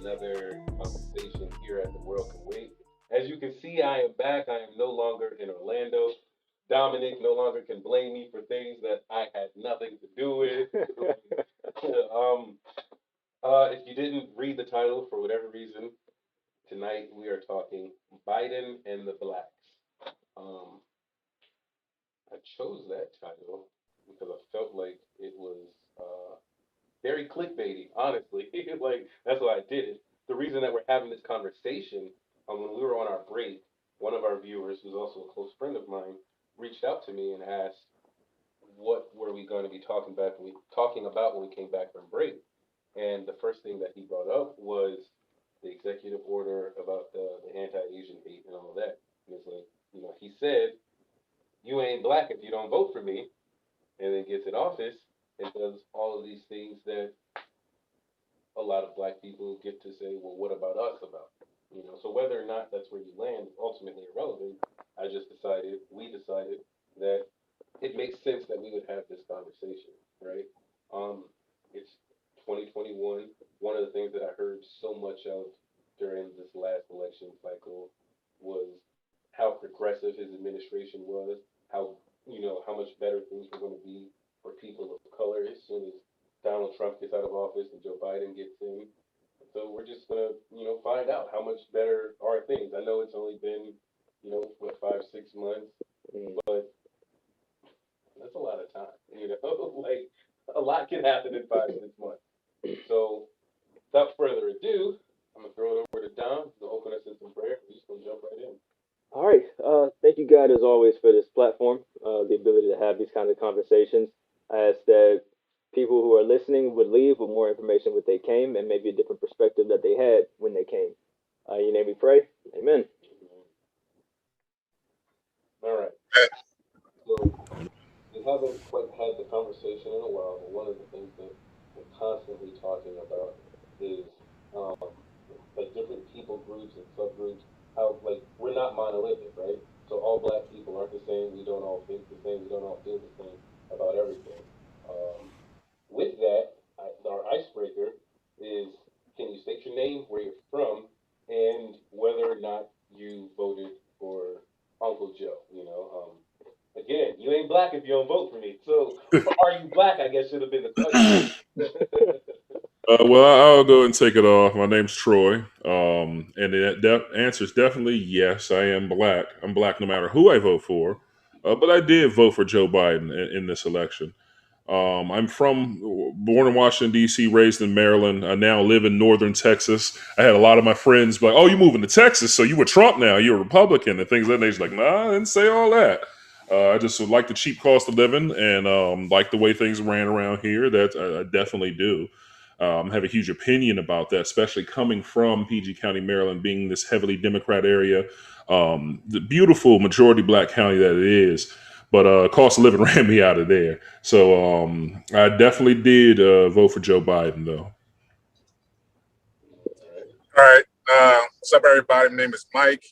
another conversation here at The World Can Wait. As you can see, I am back. I am no longer in Orlando. Dominic no longer can blame me for things that I had nothing to do with. um, if you didn't read the title for whatever reason, tonight we are talking Biden and the Blacks. Um, I chose that title because I felt like it was very clickbaity, honestly. Like that's why I did it. The reason that we're having this conversation, when we were on our break, one of our viewers, who's also a close friend of mine, reached out to me and asked, "What were we going to be talking about when we came back from break?" And the first thing that he brought up was the executive order about the anti-Asian hate and all of that. And it's like, he said, "You ain't black if you don't vote for me," and then gets in office and does all of these things that a lot of black people get to say, well, what about us about? So whether or not that's where you land is ultimately irrelevant. We decided that it makes sense that we would have this conversation, right? Um, it's 2021. One of the things that I heard so much of during this last election cycle was how progressive his administration was, how how much better things were going to be for people of color as soon as Donald Trump gets out of office and Joe Biden gets in. So we're just gonna, find out how much better are things. I know it's only been, what, 5, 6 months, Mm. but that's a lot of time. Like a lot can happen in 5, 6 months. So without further ado, I'm gonna throw it over to Don to open us in some prayer. We're just gonna jump right in. All right. Thank you, God, as always, for this platform, the ability to have these kind of conversations. I ask that people who are listening would leave with more information when they came and maybe a different perspective that they had when they came. Your name we pray. Amen. All right. So we haven't quite had the conversation in a while, but one of the things that we're constantly talking about is like different people groups and subgroups. How like we're not monolithic, right? So all black people aren't the same. We don't all think the same. We don't all feel the same about everything. Um, with that, our icebreaker is: can you state your name, where you're from, and whether or not you voted for Uncle Joe? Again, you ain't black if you don't vote for me. So, are you black? I guess should have been the question. Well, I'll go and take it off. My name's Troy, and the answer is definitely yes. I am black. I'm black no matter who I vote for, but I did vote for Joe Biden in this election. I'm born in Washington D.C., raised in Maryland. I now live in northern Texas. I had a lot of my friends like, "Oh, you moving to Texas? So you were Trump now? You're a Republican?" and things of that nature. Like, nah, I didn't say all that. I just like the cheap cost of living and like the way things ran around here. That I definitely do. Have a huge opinion about that, especially coming from PG County, Maryland, being this heavily Democrat area, the beautiful majority black county that it is. But cost of living ran me out of there. So I definitely did vote for Joe Biden, though. All right. All right. What's up, everybody? My name is Mike.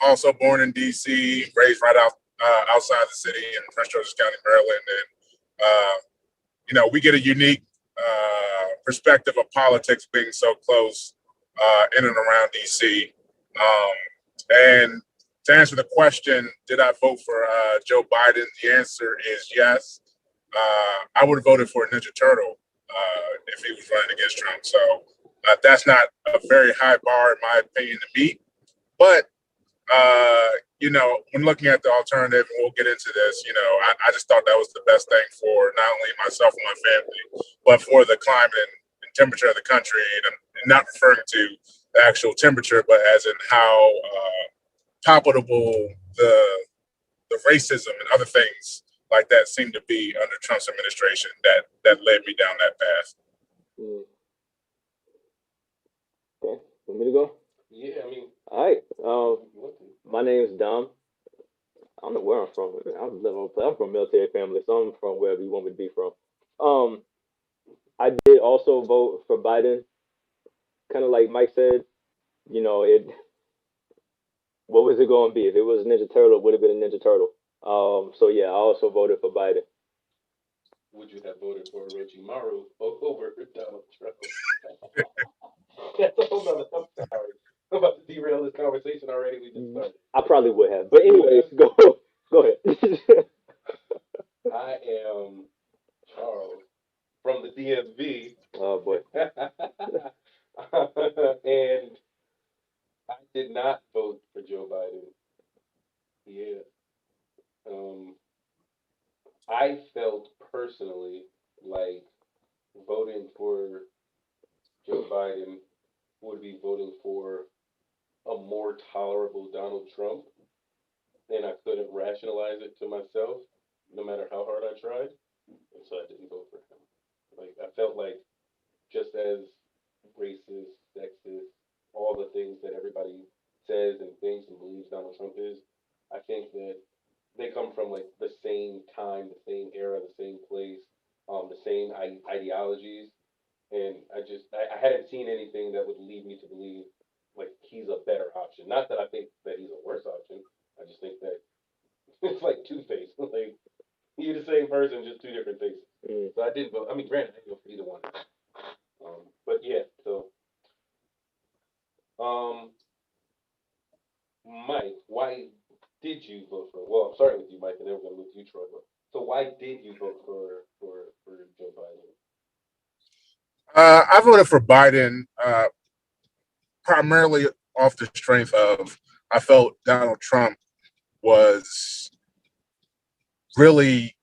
Also born in D.C., raised right outside the city in Prince George's County, Maryland. And, we get a unique perspective of politics being so close in and around D.C. And to answer the question, did I vote for Joe Biden? The answer is yes. I would have voted for a Ninja Turtle if he was running against Trump. So that's not a very high bar, in my opinion, to meet. But when looking at the alternative, and we'll get into this, I just thought that was the best thing for not only myself and my family, but for the climate and temperature of the country. And I'm not referring to the actual temperature, but as in how palpable the racism and other things like that seem to be under Trump's administration that led me down that path. Mm. Okay. Want me to go? Yeah, I mean, All right. if you want to. My name is Dom. I don't know where I'm from. I'm from a military family, so I'm from wherever you want me to be from. Um, I did also vote for Biden. Kind of like Mike said, it. What was it going to be? If it was a Ninja Turtle, it would have been a Ninja Turtle. So yeah, I also voted for Biden. Would you have voted for Reggie Maru over Donald Trump? That's a whole nother. I'm sorry. I'm about to derail this conversation already. We just started. I probably would have, but anyways, go ahead. I am Charles from the DMV. Oh boy. And I did not vote for Joe Biden. Yeah. Um, I felt personally like voting for Joe Biden would be voting for a more tolerable Donald Trump, and I couldn't rationalize it to myself, no matter how hard I tried, and so I didn't vote for him. Like I felt like just as racist, sexist, all the things that everybody says and thinks and believes Donald Trump is, I think that they come from like the same time, the same era, the same place, the same ideologies, and I hadn't seen anything that would lead me to believe like he's a better option. Not that I think that he's a worse option. I just think that it's like Two Face. Like you're the same person, just two different faces. Mm. So I didn't vote. I mean, granted, I didn't vote for either one. But yeah. So, um, Mike, why did you vote for? Well, I'm starting with you, Mike, and then we're gonna move to you, Troy. But so why did you vote for Joe Biden? I voted for Biden primarily off the strength of I felt Donald Trump was really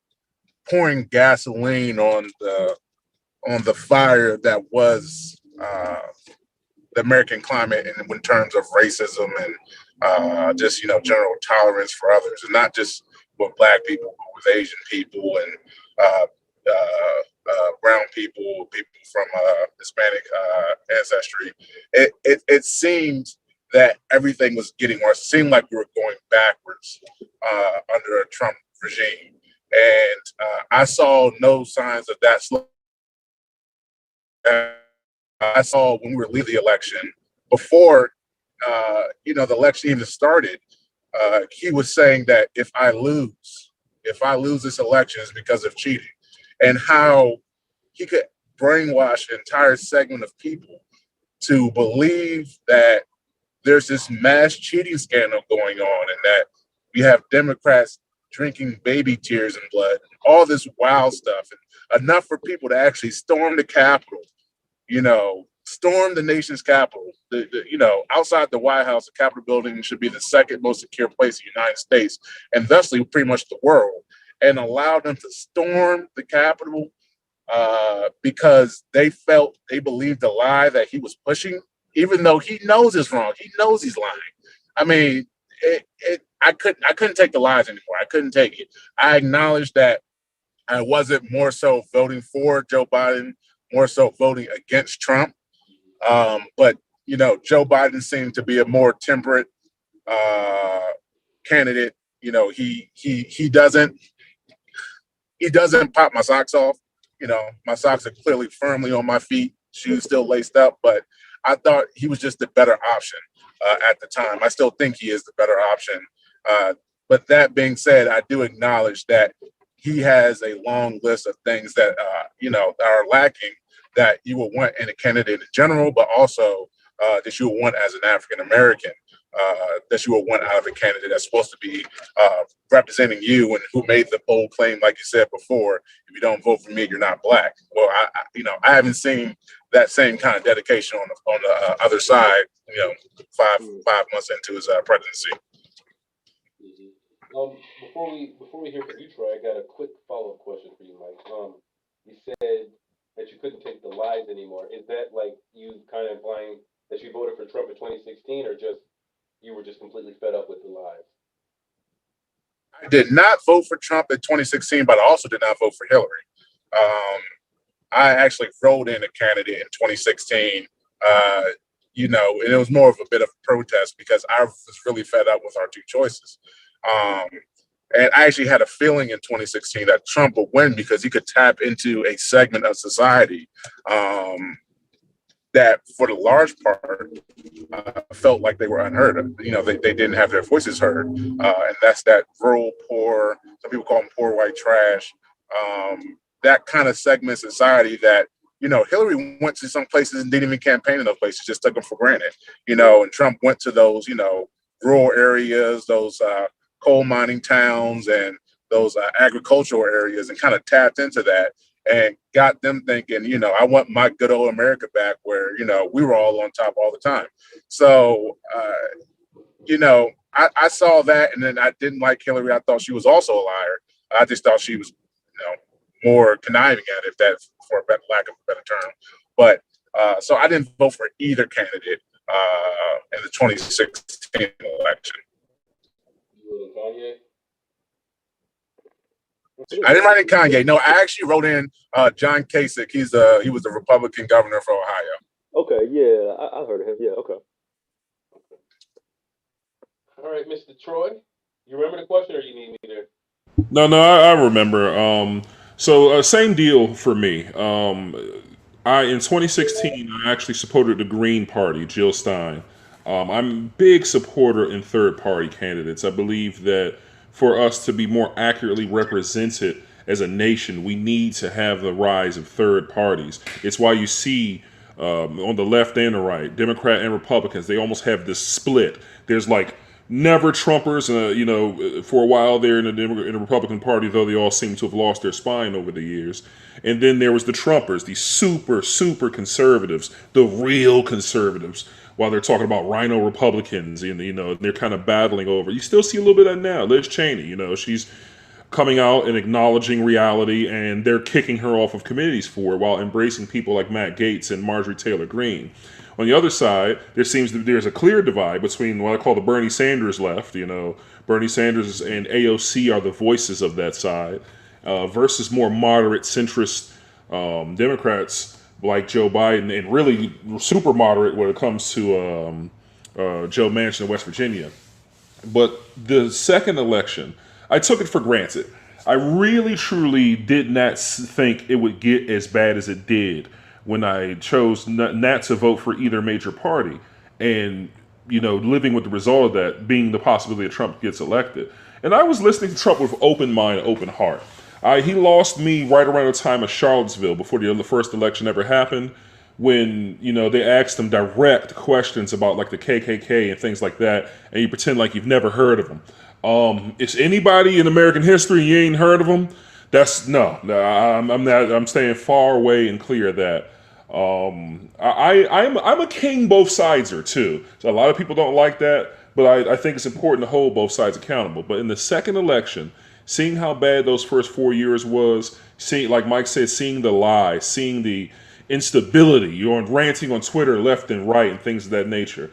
pouring gasoline on the fire that was the American climate in terms of racism and just general tolerance for others, and not just with Black people, but with Asian people and brown people, people from Hispanic ancestry. It seemed that everything was getting worse. It seemed like we were going backwards under a Trump regime, and I saw no signs of that. I saw when we were leaving the election, before the election even started, he was saying that if I lose this election, it's because of cheating, and how he could brainwash an entire segment of people to believe that there's this mass cheating scandal going on, and that we have Democrats drinking baby tears and blood, all this wild stuff, and enough for people to actually storm the Capitol. Storm the nation's capital. Outside the White House, the Capitol building should be the second most secure place in the United States, and thusly pretty much the world, and allow them to storm the Capitol because they believed the lie that he was pushing, even though he knows it's wrong. He knows he's lying. I mean, I couldn't take the lies anymore. I couldn't take it. I acknowledged that I wasn't more so voting for Joe Biden, more so voting against Trump. But Joe Biden seemed to be a more temperate candidate. He doesn't pop my socks off. My socks are clearly firmly on my feet, shoes still laced up, but I thought he was just the better option at the time. I still think he is the better option. But that being said, I do acknowledge that he has a long list of things that are lacking that you would want in a candidate in general, but also that you would want as an African American, that you would want out of a candidate that's supposed to be representing you, and who made the bold claim, like you said before, if you don't vote for me, you're not Black. Well, I haven't seen that same kind of dedication on the other side. 5 months into his presidency. Before we hear from you, Troy, I got a quick follow-up question for you, Mike. You said that you couldn't take the lies anymore. Is that like you kind of implying that you voted for Trump in 2016, or just you were just completely fed up with the lies? I did not vote for Trump in 2016, but I also did not vote for Hillary. I actually wrote in a candidate in 2016, and it was more of a bit of a protest because I was really fed up with our two choices. And I actually had a feeling in 2016 that Trump would win because he could tap into a segment of society that, for the large part, felt like they were unheard of. They didn't have their voices heard. And that's that rural poor, some people call them poor white trash, that kind of segment of society that, Hillary went to some places and didn't even campaign in those places, just took them for granted, and Trump went to those, rural areas, those coal mining towns and those agricultural areas and kind of tapped into that and got them thinking, I want my good old America back where, we were all on top all the time. So, I saw that and then I didn't like Hillary. I thought she was also a liar. I just thought she was, more conniving at it, if that's for a lack of a better term. But so I didn't vote for either candidate in the 2016 election. Kanye? I didn't write in Kanye. No, I actually wrote in John Kasich. He was the Republican governor for Ohio. Okay, yeah, I heard of him. Yeah, okay. All right, Mr. Troy, you remember the question, or you need me there? No, I remember. So same deal for me. In 2016, I actually supported the Green Party, Jill Stein. I'm a big supporter in third party candidates. I believe that for us to be more accurately represented as a nation, we need to have the rise of third parties. It's why you see on the left and the right, Democrat and Republicans, they almost have this split. There's like never Trumpers, for a while there in the Republican Party, though they all seem to have lost their spine over the years. And then there was the Trumpers, the super, super conservatives, the real conservatives, while they're talking about rhino Republicans, and they're kind of battling over. You still see a little bit of that now. Liz Cheney, she's coming out and acknowledging reality, and they're kicking her off of committees for it while embracing people like Matt Gaetz and Marjorie Taylor Greene. On the other side, there's a clear divide between what I call the Bernie Sanders left. Bernie Sanders and AOC are the voices of that side, versus more moderate centrist Democrats like Joe Biden, and really super moderate when it comes to Joe Manchin in West Virginia. But the second election, I took it for granted. I really, truly did not think it would get as bad as it did when I chose not to vote for either major party, and living with the result of that being the possibility that Trump gets elected. And I was listening to Trump with open mind, open heart. He lost me right around the time of Charlottesville, before the first election ever happened, when they asked him direct questions about like the KKK and things like that, and you pretend like you've never heard of them. Is anybody in American history you ain't heard of them? That's no. I'm not. I'm staying far away and clear of that. I'm a king both sideser too. So a lot of people don't like that, but I think it's important to hold both sides accountable. But in the second election, seeing how bad those first 4 years was, seeing, like Mike said, seeing the lies, seeing the instability, you're ranting on Twitter left and right and things of that nature.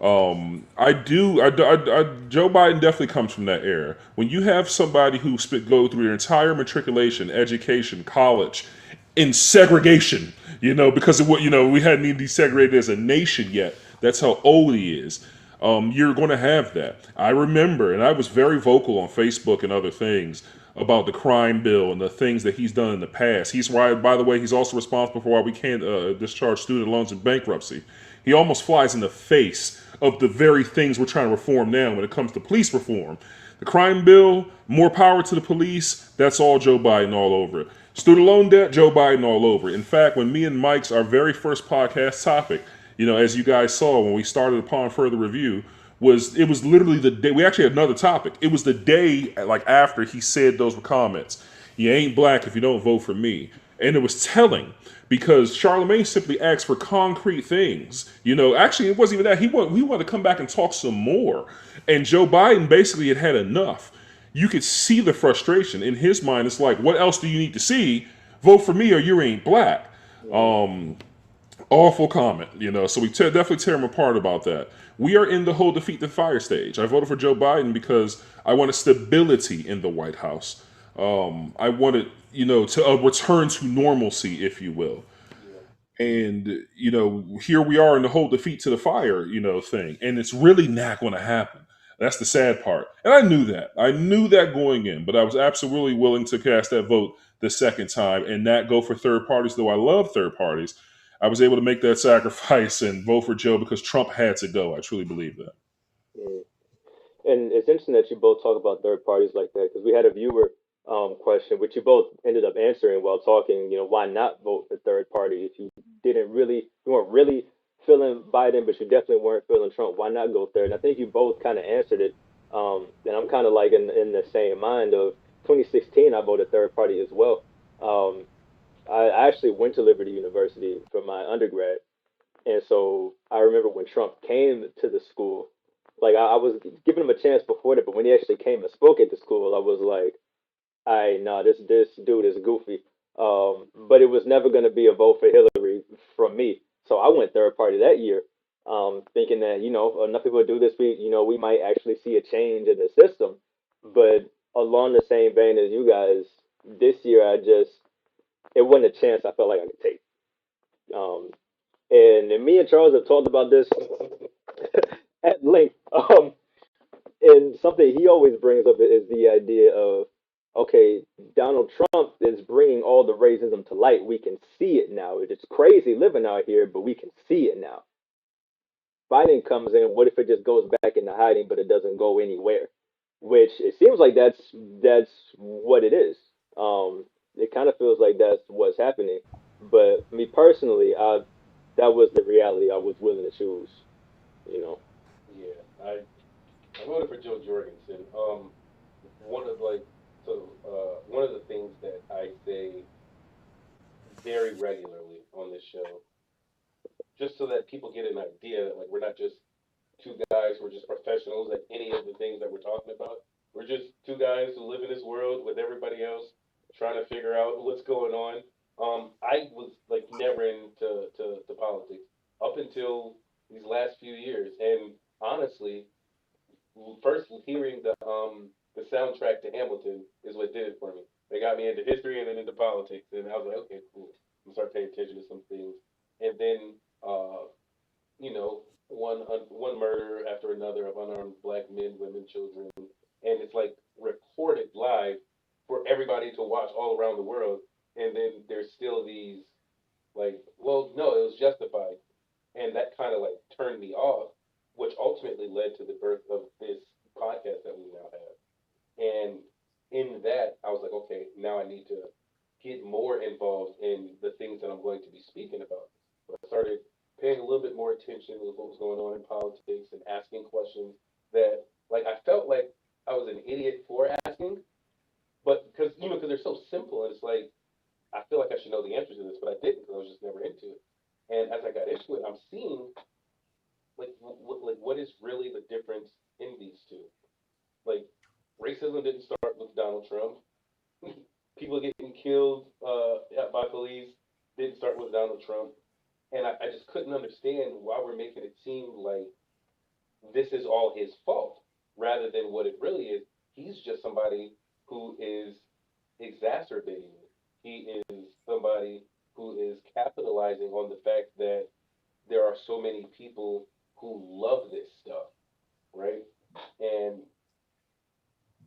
Joe Biden definitely comes from that era. When you have somebody who go through their entire matriculation, education, college, in segregation, because of what, we hadn't even desegregated as a nation yet. That's how old he is. You're going to have that. I remember, and I was very vocal on Facebook and other things about the crime bill and the things that he's done in the past. By the way, he's also responsible for why we can't discharge student loans in bankruptcy. He almost flies in the face of the very things we're trying to reform now when it comes to police reform. The crime bill, more power to the police, that's all Joe Biden all over it. Student loan debt, Joe Biden all over it. In fact, when me and Mike's, our very first podcast topic, as you guys saw when we started upon further review, it was literally the day, we actually had another topic. It was the day after he said those comments. You ain't black if you don't vote for me. And it was telling, because Charlemagne simply asked for concrete things. Actually, it wasn't even that. He wanted to come back and talk some more. And Joe Biden basically had enough. You could see the frustration. In his mind, it's like, what else do you need to see? Vote for me or you ain't black. Awful comment, so we definitely tear him apart about that. We are in the whole defeat the fire stage. I voted for Joe Biden because I wanted stability in the White House. I wanted, to a return to normalcy, if you will. And, here we are in the whole defeat to the fire, thing. And it's really not going to happen. That's the sad part. And I knew that. I knew that going in, but I was absolutely willing to cast that vote the second time and not go for third parties, though I love third parties. I was able to make that sacrifice and vote for Joe because Trump had to go. I truly believe that. Mm. And it's interesting that you both talk about third parties like that, because we had a viewer question, which you both ended up answering while talking, why not vote for third third party. If you weren't really feeling Biden, but you definitely weren't feeling Trump, why not go third? And I think you both kind of answered it. And I'm kind of like in the same mind of 2016, I voted third party as well. Um, I actually went to Liberty University for my undergrad, and so I remember when Trump came to the school, like I was giving him a chance before that, but when he actually came and spoke at the school, I was like, I no, this dude is goofy. But it was never going to be a vote for Hillary from me. So I went third party that year, thinking that enough people do this week. We might actually see a change in the system. But along the same vein as you guys, this year it wasn't a chance I felt like I could take. Um, and me and Charles have talked about this at length. And something he always brings up is the idea of, okay, Donald Trump is bringing all the racism to light. We can see it now. It's crazy living out here, but we can see it now. Biden comes in. What if it just goes back into hiding, but it doesn't go anywhere? Which it seems like that's what it is. It kind of feels like that's what's happening. But me personally, that was the reality I was willing to choose. You know. Yeah, I voted for Joe Jorgensen. One of like one of the things that I say very regularly on this show, just so that people get an idea that like we're not just two guys who are just professionals at any of the things that we're talking about. We're just two guys who live in this world with everybody else, trying to figure out what's going on. I was like never into to politics up until these last few years, and honestly, first hearing the soundtrack to Hamilton is what did it for me. They got me into history and then into politics, and I was like, okay, cool. I'm start paying attention to some things, and then one murder after another of unarmed black men, women, children, and it's like reported live for everybody to watch all around the world, and then there's still these like, well, no, it was justified, and that kind of like turned me off, which ultimately led to the birth of this podcast that we now have. And in that, I was like, okay, now I need to get more involved in the things that I'm going to be speaking about. So I started paying a little bit more attention with what was going on in politics and asking questions that, like, I felt like I was an idiot for asking, but because they're so simple, and it's like I feel like I should know the answers to this, but I didn't because I was just never into it. And as I got into it, I'm seeing like what is really the difference in these two. Like racism didn't start with Donald Trump. People getting killed by police didn't start with Donald Trump. And I just couldn't understand why we're making it seem like this is all his fault rather than what it really is. He's just somebody who is exacerbating it. He is somebody who is capitalizing on the fact that there are so many people who love this stuff, right? And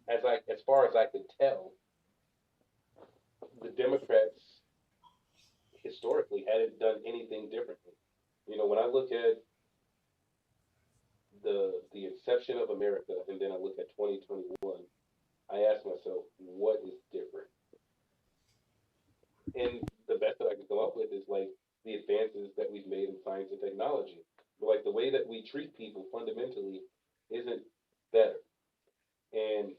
as far as I could tell, the Democrats historically hadn't done anything differently. When I look at the inception of America and then I look at 2021, I ask myself, what is different? And the best that I can come up with is like the advances that we've made in science and technology. But like the way that we treat people fundamentally isn't better. And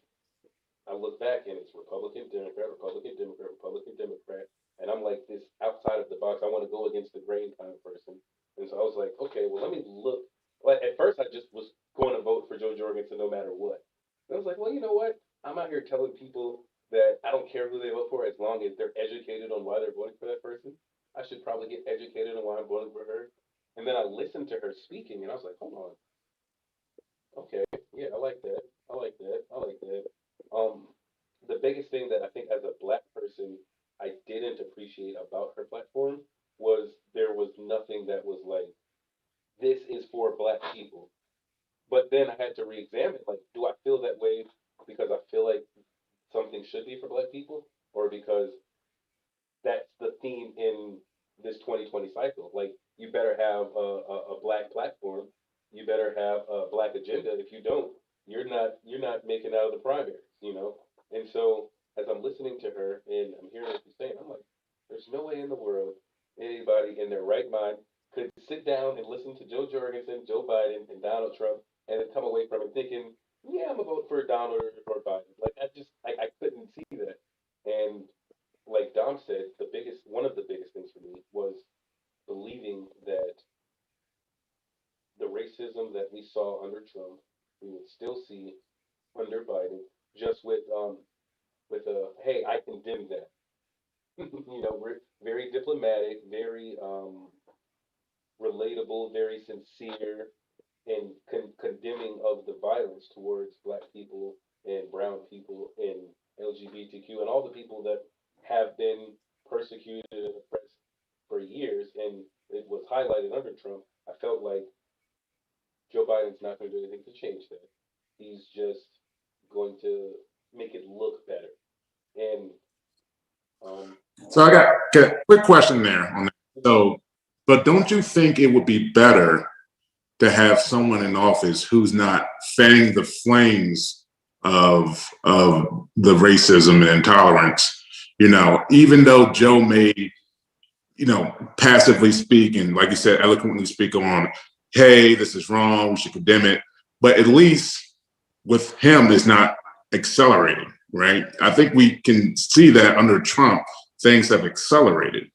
I look back and it's Republican, Democrat, Republican, Democrat, Republican, Democrat. And I'm like this outside of the box. I want to go against the grain kind of person. And so I was like, okay, well, let me look. Like at first, I just was going to vote for Joe Jorgensen no matter what. And I was like, well, you know what? I'm out here telling people that I don't care who they vote for as long as they're educated on why they're voting for that person. I should probably get educated on why I'm voting for her. And then I listened to her speaking, and I was like, hold on, okay, yeah, I like that. I like that. I like that. Um, the biggest thing that I think as a black person I didn't appreciate about her platform was there was nothing that was like, this is for black people. But then I had to re-examine, like, do I feel that way because I feel like something should be for black people, or because that's the theme in this 2020 cycle? Like, you better have a black platform. You better have a black agenda. If you don't, you're not making out of the primaries. And so as I'm listening to her and I'm hearing what she's saying, I'm like, there's no way in the world anybody in their right mind could sit down and listen to Joe Jorgensen, Joe Biden, and Donald Trump, and then come away from it thinking, yeah, I'm gonna vote for Donald or Biden. Like I couldn't see that. And like Dom said, one of the biggest things for me was believing that the racism that we saw under Trump, we would still see under Biden, just with a hey, I condemn that. We're very diplomatic, very relatable, very sincere, and condemning of the violence towards Black people and Brown people and LGBTQ and all the people that have been persecuted and oppressed for years. And it was highlighted under Trump. I felt like Joe Biden's not going to do anything to change that. He's just going to make it look better. And um, So I got a quick question there on that. So, but don't you think it would be better to have someone in office who's not fanning the flames of the racism and intolerance? Even though Joe may, passively speak and, like you said, eloquently speak on, hey, this is wrong, we should condemn it. But at least with him, it's not accelerating, right? I think we can see that under Trump, things have accelerated.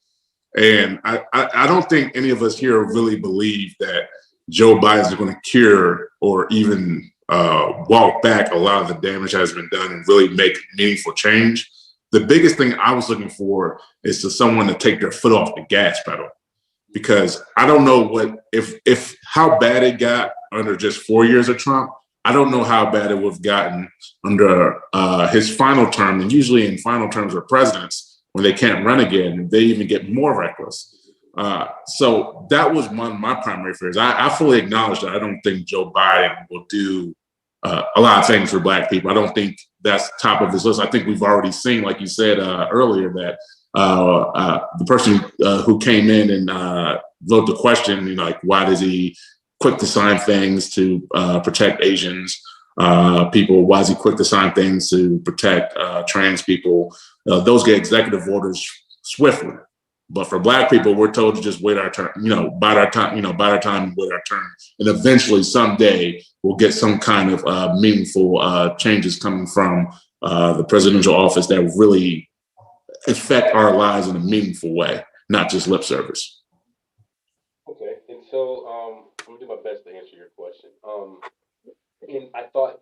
And I don't think any of us here really believe that Joe Biden is going to cure or even walk back a lot of the damage that has been done and really make meaningful change. The biggest thing I was looking for is for someone to take their foot off the gas pedal, because I don't know if how bad it got under just 4 years of Trump. I don't know how bad it would have gotten under his final term. And usually in final terms of presidents, when they can't run again, they even get more reckless. So that was one of my primary fears. I fully acknowledge that I don't think Joe Biden will do a lot of things for Black people. I don't think that's top of his list. I think we've already seen, like you said earlier, that the person who came in and wrote the question, like, why does he quick to sign things to protect Asians people? Why is he quick to sign things to protect trans people? Those get executive orders swiftly. But for Black people, we're told to just wait our turn, bide our time, bide our time, wait our turn. And eventually someday we'll get some kind of meaningful changes coming from the presidential office that really affect our lives in a meaningful way, not just lip service. okay, and so I'm gonna do my best to answer your question. And I thought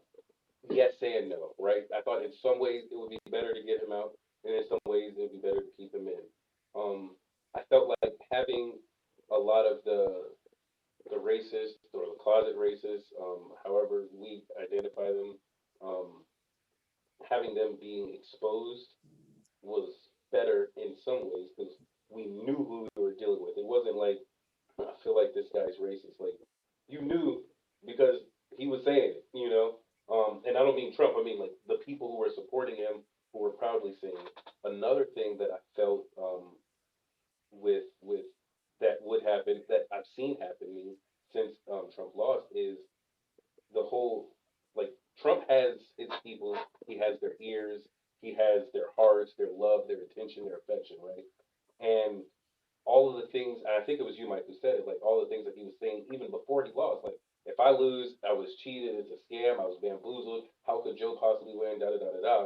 yes and no, right? I thought in some ways it would be better to get him out, and in some ways it would be better to keep him in. I felt like having a lot of the racists or the closet racists, however we identify them, um, having them being exposed was better in some ways because we knew who we were dealing with. It wasn't like I feel like this guy's racist. Like you knew because he was saying it, And I don't mean Trump. I mean like the people who were supporting him, who were proudly saying it. Another thing that I felt with that would happen that I've seen happening since Trump lost is the whole like Trump has his people, he has their ears, he has their hearts, their love, their attention, their affection, right? And all of the things, and I think it was you, Mike, who said it, like all the things that he was saying even before he lost, like if I lose, I was cheated, it's a scam, I was bamboozled, how could Joe possibly win, da da da da da.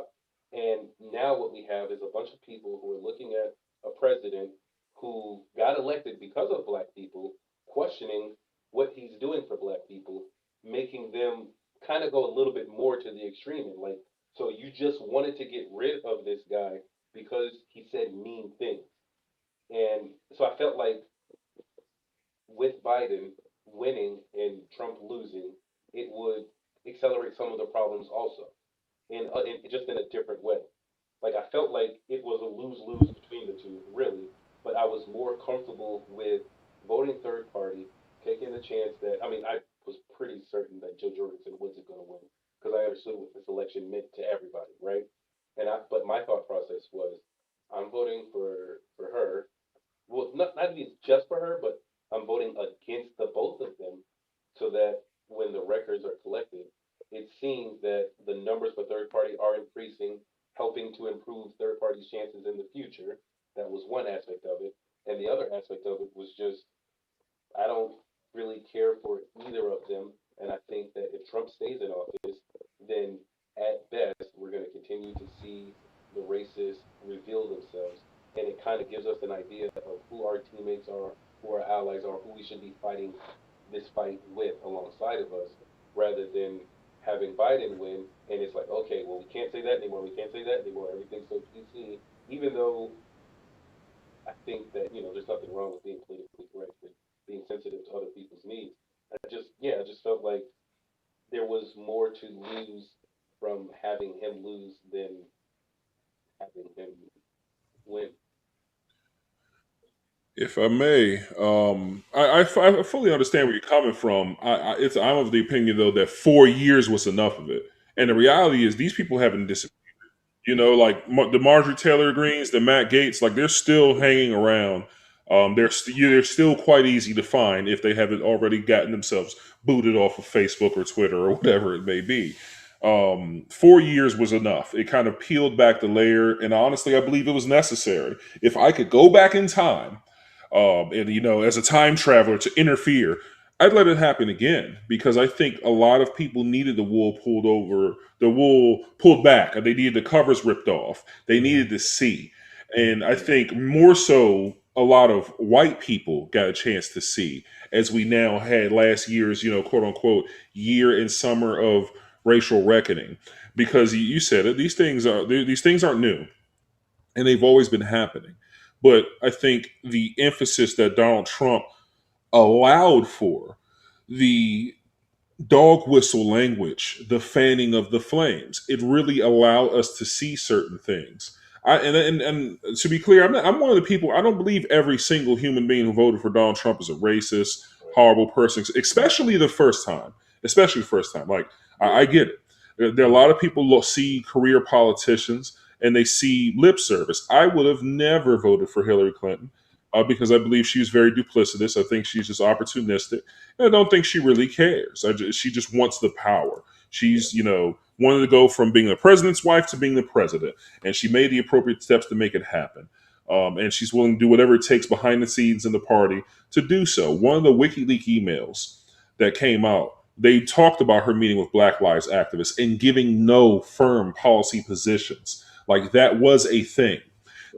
And now what we have is a bunch of people who are looking at a president who got elected because of Black people, questioning what he's doing for Black people, making them kind of go a little bit more to the extreme. And like, so you just wanted to get rid of this guy because he said mean things. And so I felt like with Biden winning and Trump losing, it would accelerate some of the problems also, in just in a different way. Like I felt like it was a lose lose between the two, really. But I was more comfortable with voting third party, taking the chance that I was pretty certain that Joe Jorgensen wasn't going to win because I understood what this election meant to everybody, right? But my thought process was, I'm voting for her. Well, not even just for her, but I'm voting against the both of them, so that when the records are collected, it seems that the numbers for third party are increasing, helping to improve third party's chances in the future. That was one aspect of it. And And the other aspect of it was just, I don't really care for either of them. And I think that if Trump stays in office, then at best, we're going to continue to see the racists reveal themselves. And it kind of gives us an idea of who our teammates are, who our allies are, who we should be fighting this fight with alongside of us, rather than having Biden win. And it's like, okay, well, we can't say that anymore. We can't say that anymore. Everything's so PC. Even though I think that, there's nothing wrong with being politically correct and being sensitive to other people's needs. I just felt like there was more to lose from having him lose than having him win. If I may, I fully understand where you're coming from. I'm of the opinion though that 4 years was enough of it, and the reality is these people haven't disappeared. Like the Marjorie Taylor Greens, the Matt Gates, like they're still hanging around. They're still quite easy to find if they haven't already gotten themselves booted off of Facebook or Twitter or whatever it may be. 4 years was enough. It kind of peeled back the layer, and honestly, I believe it was necessary. If I could go back in time, and as a time traveler to interfere, I'd let it happen again because I think a lot of people needed the wool pulled back, and they needed the covers ripped off. They needed to see. And I think more so, a lot of white people got a chance to see as we now had last year's, quote unquote, year and summer of racial reckoning. Because you said it, these things aren't new, and they've always been happening. But I think the emphasis that Donald Trump allowed for, the dog whistle language, the fanning of the flames. It really allowed us to see certain things. And to be clear, I'm one of the people. I don't believe every single human being who voted for Donald Trump is a racist, horrible person, especially the first time. Especially the first time. Like I get it. There are a lot of people who see career politicians and they see lip service. I would have never voted for Hillary Clinton because I believe she's very duplicitous. I think she's just opportunistic. I don't think she really cares. She just wants the power. She's, wanted to go from being the president's wife to being the president, and she made the appropriate steps to make it happen. And she's willing to do whatever it takes behind the scenes in the party to do so. One of the WikiLeaks emails that came out, they talked about her meeting with Black Lives activists and giving no firm policy positions. Like that was a thing.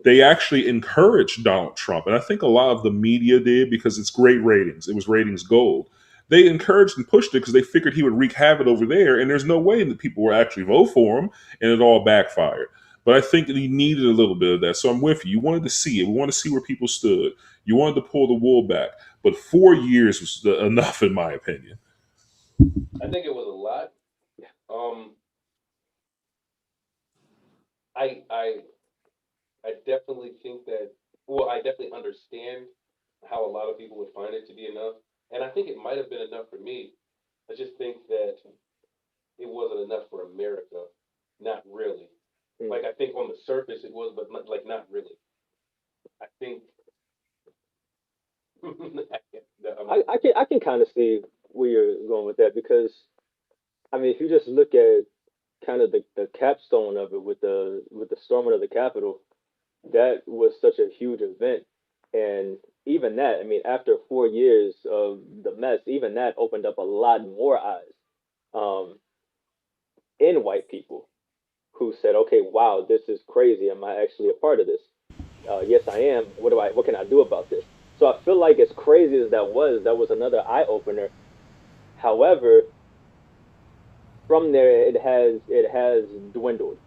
They actually encouraged Donald Trump, and I think a lot of the media did because it's great ratings. It was ratings gold. They encouraged and pushed it because they figured he would wreak havoc over there, and there's no way that people would actually vote for him, and it all backfired. But I think that he needed a little bit of that. So I'm with you. You wanted to see it. We wanted to see where people stood. You wanted to pull the wool back. But 4 years was enough, in my opinion. I think it was a lot. Um, I I I definitely think that. Well, I definitely understand how a lot of people would find it to be enough, and I think it might have been enough for me. I just think that it wasn't enough for America. Not really. Mm. Like I think on the surface it was, but like not really. I think. I can kind of see where you're going with that because I mean, if you just look at kind of the capstone of it with the storming of the Capitol, that was such a huge event, and even that, I mean, after 4 years of the mess, even that opened up a lot more eyes um, in white people who said, "Okay, wow, this is crazy. Am I actually a part of this? Yes, I am. What can I do about this?" So I feel like as crazy as that was another eye opener. However, from there it has dwindled.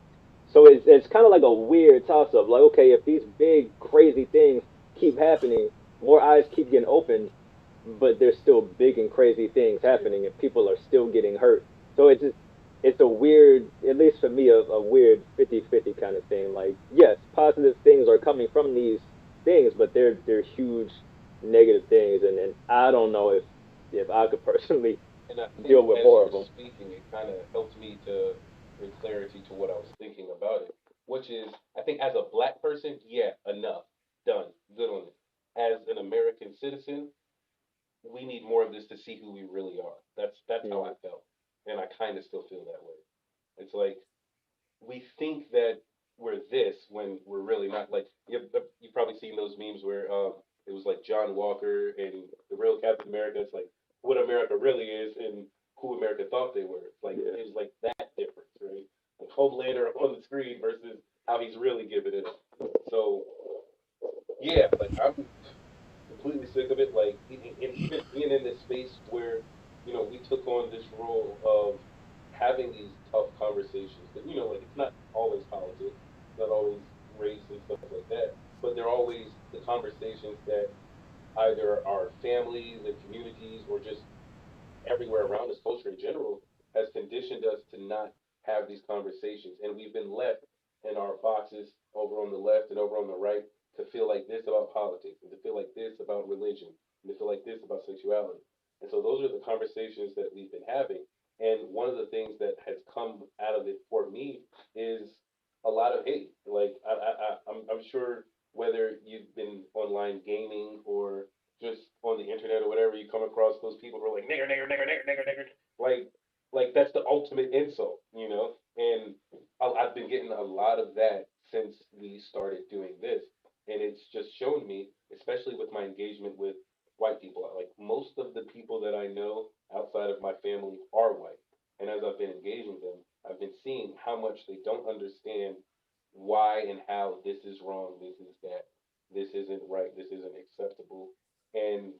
So it's kind of like a weird toss up. Like, okay, if these big crazy things keep happening, more eyes keep getting opened, but there's still big and crazy things happening, and people are still getting hurt. So it's a weird, at least for me, a weird 50-50 kind of thing. Like, yes, positive things are coming from these things, but they're huge negative things, and I don't know if I could personally And I think deal with as you more of were them. speaking, it kind of helped me to bring clarity to what I was thinking about it, which is, I think as a black person, yeah, enough, done, good on it. As an American citizen, we need more of this to see who we really are. That's how Mm. I felt, and I kind of still feel that way. It's like we think that we're this when we're really not. Like you've probably seen those memes where it was like John Walker and the real Captain America. It's like what America really is and who America thought they were. It's like Yeah. it was like that difference, right? Like Homelander on the screen versus how he's really giving it up. So yeah, like I'm completely sick of it. Like, and even being in this space where, we took on this role of having these tough conversations. But, like, it's not always politics, it's not always race and stuff like that. But they're always the conversations that either our families and communities or just everywhere around us, culture in general, has conditioned us to not have these conversations. And we've been left in our boxes over on the left and over on the right to feel like this about politics and to feel like this about religion and to feel like this about sexuality. And so those are the conversations that we've been having. And one of the things that has come out of it for me is a lot of hate. Like I'm sure whether you've been online gaming or just on the internet or whatever, you come across those people who are like nigger, nigger, nigger, nigger, nigger, nigger. Like that's the ultimate insult. And I've been getting a lot of that since we started doing this, and it's just shown me, especially with my engagement with white people. Like most of the people that I know outside of my family are white, and as I've been engaging them, I've been seeing how much they don't understand why and how this is wrong, this is that, this isn't right, this isn't acceptable, and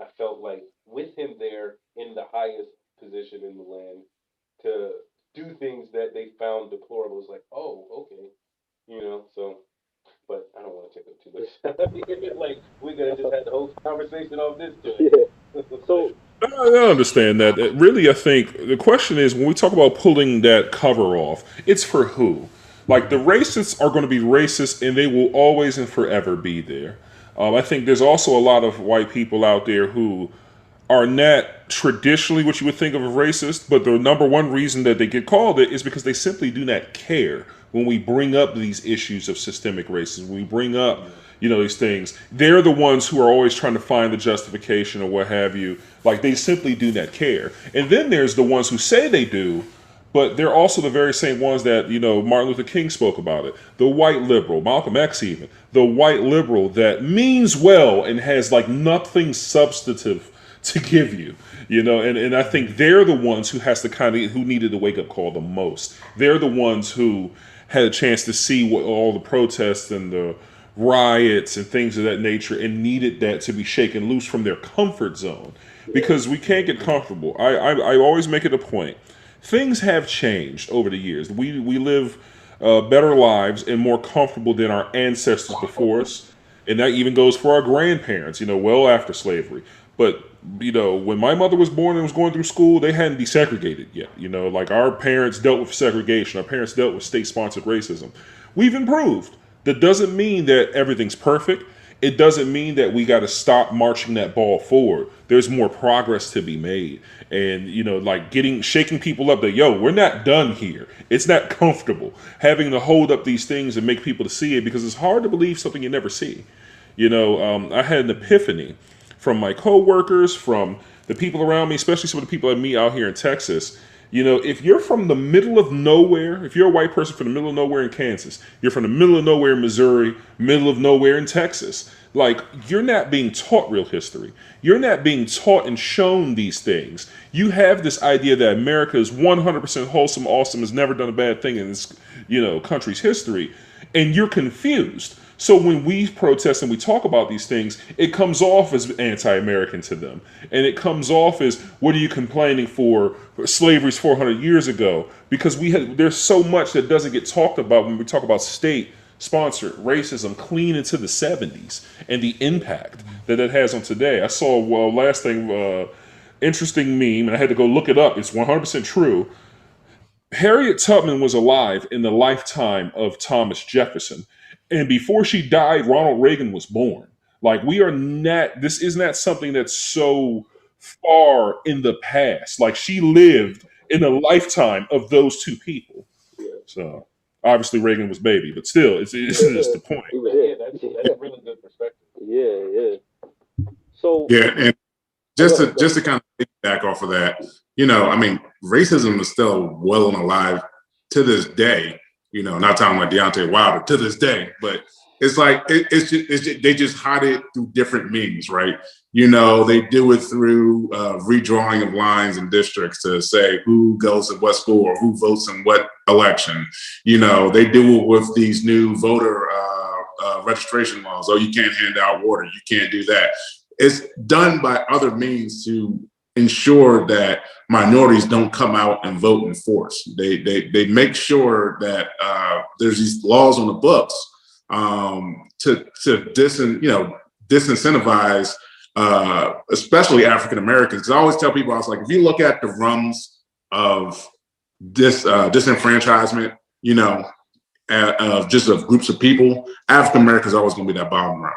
I felt like with him there in the highest position in the land to do things that they found deplorable is like, oh, okay. So, but I don't want to take up too much. Like, we could have just had the whole conversation on this joint. Yeah. So I understand that. Really, I think the question is when we talk about pulling that cover off, it's for who? Like the racists are going to be racist, and they will always and forever be there. I think there's also a lot of white people out there who are not traditionally what you would think of as racist, but the number one reason that they get called it is because they simply do not care when we bring up these issues of systemic racism. When we bring up, these things, they're the ones who are always trying to find the justification or what have you. Like they simply do not care. And then there's the ones who say they do, but they're also the very same ones that, Martin Luther King spoke about it. The white liberal, Malcolm X even, the white liberal that means well and has like nothing substantive to give you, and I think they're the ones who who needed the wake up call the most. They're the ones who had a chance to see what all the protests and the riots and things of that nature and needed that to be shaken loose from their comfort zone because we can't get comfortable. I always make it a point. Things have changed over the years. We live better lives and more comfortable than our ancestors before us. And that even goes for our grandparents, well after slavery. But, when my mother was born and was going through school, they hadn't desegregated yet. Like our parents dealt with segregation. Our parents dealt with state-sponsored racism. We've improved. That doesn't mean that everything's perfect. It doesn't mean that we got to stop marching that ball forward. There's more progress to be made. And, like shaking people up that, we're not done here. It's not comfortable having to hold up these things and make people to see it because it's hard to believe something you never see. I had an epiphany from my coworkers, from the people around me, especially some of the people I meet out here in Texas. If you're from the middle of nowhere, if you're a white person from the middle of nowhere in Kansas, you're from the middle of nowhere in Missouri, middle of nowhere in Texas, like you're not being taught real history. You're not being taught and shown these things. You have this idea that America is 100% wholesome, awesome, has never done a bad thing in this, country's history, and you're confused. So when we protest and we talk about these things, it comes off as anti-American to them. And it comes off as, what are you complaining for? Slavery's 400 years ago. Because there's so much that doesn't get talked about when we talk about state-sponsored racism clean into the 70s and the impact that it has on today. I saw, last thing, interesting meme, and I had to go look it up. It's 100% true. Harriet Tubman was alive in the lifetime of Thomas Jefferson. And before she died, Ronald Reagan was born. Like this is not something that's so far in the past. Like she lived in a lifetime of those two people. So obviously Reagan was baby, but still, it's just the point. Yeah, that's a really good perspective. Yeah. So and just to kind of back off of that, racism is still well and alive to this day. Not talking about Deontay Wilder to this day, but it's like it's just, they just hide it through different means, right? You know, they do it through redrawing of lines and districts to say who goes to what school or who votes in what election. You know, they do it with these new voter registration laws. Oh, you can't hand out water. You can't do that. It's done by other means to ensure that minorities don't come out and vote in force. They make sure that there's these laws on the books to disincentivize especially African Americans. I always tell people, I was like, if you look at the rungs of disenfranchisement, you know, just of groups of people, African Americans are always going to be that bottom rung.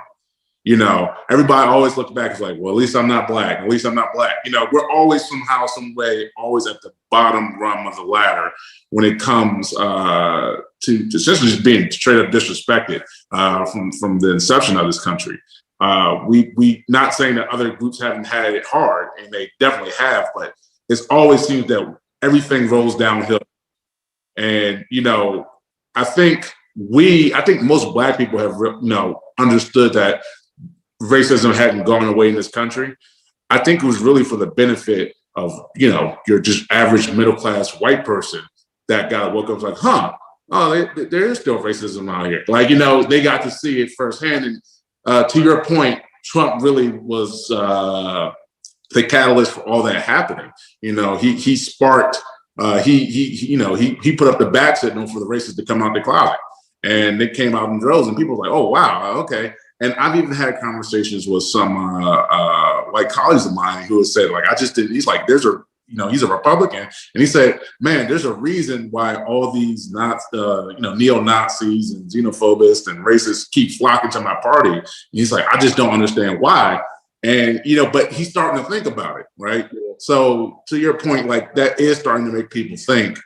You know, everybody always looks back and is like, well, at least I'm not black. At least I'm not black. You know, we're always somehow, some way, always at the bottom rung of the ladder when it comes to essentially just being straight up disrespected from the inception of this country. We not saying that other groups haven't had it hard, and they definitely have, but it's always seems that everything rolls downhill. And, you know, I think most black people have, understood that racism hadn't gone away in this country. I think it was really for the benefit of, your just average middle-class white person that got woke up like, there is still racism out here. Like, they got to see it firsthand. And to your point, Trump really was the catalyst for all that happening. He sparked, he put up the bat signal for the racists to come out the closet. And they came out in droves, and people were like, oh, wow, okay. And I've even had conversations with some like colleagues of mine who have said, like, he's like, he's a Republican. And he said, man, there's a reason why all these neo-Nazis and xenophobists and racists keep flocking to my party. And he's like, I just don't understand why. And, but he's starting to think about it, right? Yeah. So to your point, like, that is starting to make people think,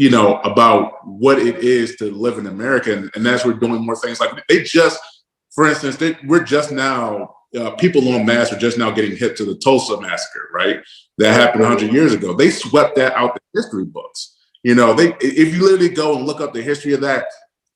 about what it is to live in America. And as we're doing more things, like for instance, we're just now, people en masse are just now getting hip to the Tulsa massacre, right? That happened 100 years ago. They swept that out the history books. If you literally go and look up the history of that,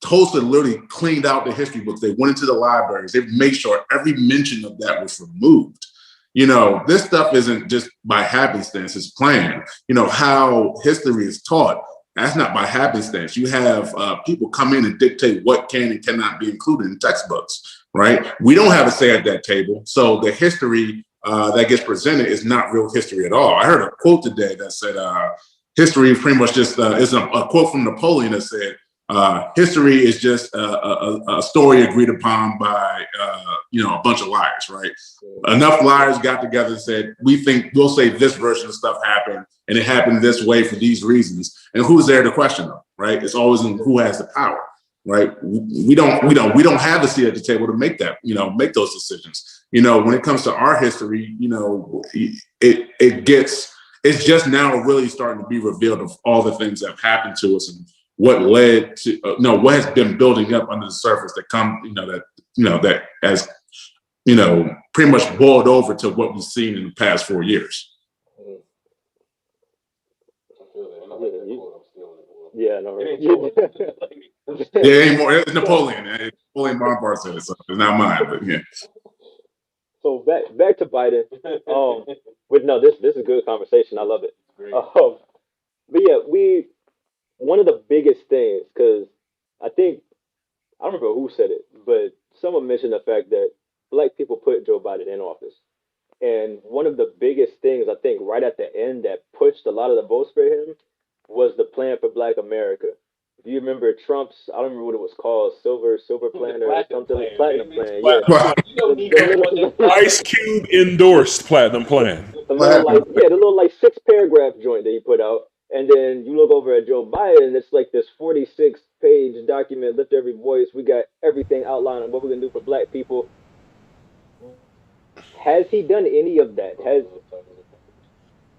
Tulsa literally cleaned out the history books. They went into the libraries. They made sure every mention of that was removed. This stuff isn't just by happenstance, it's planned. How history is taught, that's not by happenstance. You have people come in and dictate what can and cannot be included in textbooks, right? We don't have a say at that table. So the history that gets presented is not real history at all. I heard a quote today that said, history is pretty much just, is a quote from Napoleon that said, history is just a story agreed upon by, a bunch of liars, right? Enough liars got together and said, we'll say this version of stuff happened, and it happened this way for these reasons. And who's there to question them, right? It's always in who has the power, right? We don't have a seat at the table to make that, make those decisions. When it comes to our history, it's just now really starting to be revealed of all the things that have happened to us and what led to what has been building up under the surface that that has pretty much boiled over to what we've seen in the past 4 years. Yeah, no, right. Yeah, anymore. It's Napoleon. Napoleon Bonaparte said it, so it's not mine, but yeah. So back to Biden. This is a good conversation. I love it. But yeah, one of the biggest things, because I don't remember who said it, but someone mentioned the fact that Black people put Joe Biden in office. And one of the biggest things, I think, right at the end that pushed a lot of the votes for him was the Plan for Black America. If you remember Trump's, I don't remember what it was called, Silver Plan or something, Platinum Plan. Yeah. Ice Cube endorsed Platinum Plan. The little 6-paragraph joint that he put out. And then you look over at Joe Biden, it's like this 46-page document, lift every voice. We got everything outlined on what we're going to do for Black people. Has he done any of that?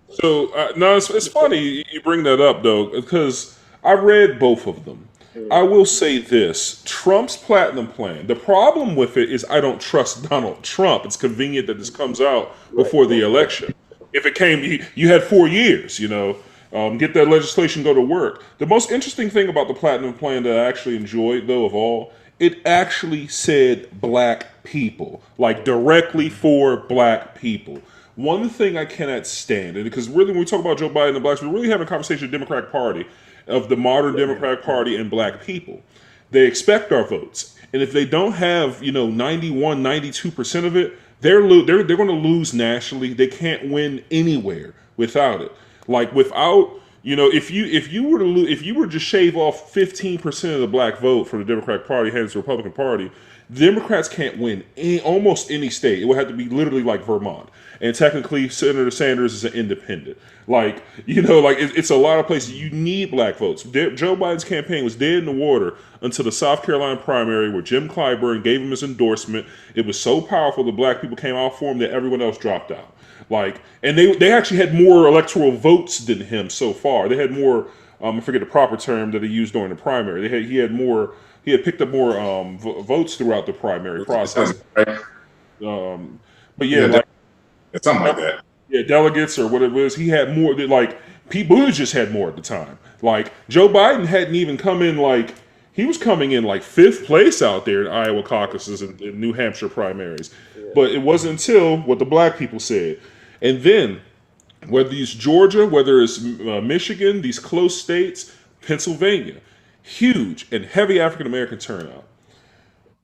So, no, it's funny you bring that up, though, because I read both of them. I will say this, Trump's Platinum Plan, the problem with it is I don't trust Donald Trump. It's convenient that this comes out before the election. If it came, you had 4 years, get that legislation, go to work. The most interesting thing about the Platinum Plan that I actually enjoyed, though, of all, it actually said black people, like directly for black people. One thing I cannot stand, and because really when we talk about Joe Biden and blacks, we're really having a conversation of the Democratic Party, of the modern Democratic Party and black people. They expect our votes. And if they don't have, 91, 92% of it, they're going to lose nationally. They can't win anywhere without it. Like without, if you were to if you were to shave off 15% of the black vote for the Democratic Party, hand it to the Republican Party, Democrats can't win almost any state. It would have to be literally like Vermont. And technically, Senator Sanders is an independent. It's a lot of places. You need black votes. Joe Biden's campaign was dead in the water until the South Carolina primary, where Jim Clyburn gave him his endorsement. It was so powerful the black people came out for him that everyone else dropped out. And they actually had more electoral votes than him so far. They had more. I forget the proper term that he used during the primary. He had picked up more votes throughout the primary process. But yeah, it's something like that. Yeah, delegates or what it was. He had more. Pete Buttigieg had more at the time. Joe Biden hadn't even come in. He was coming in 5th place out there in Iowa caucuses and New Hampshire primaries. Yeah. But it wasn't until what the black people said. And then, whether it's Georgia, whether it's Michigan, these close states, Pennsylvania, huge and heavy African American turnout.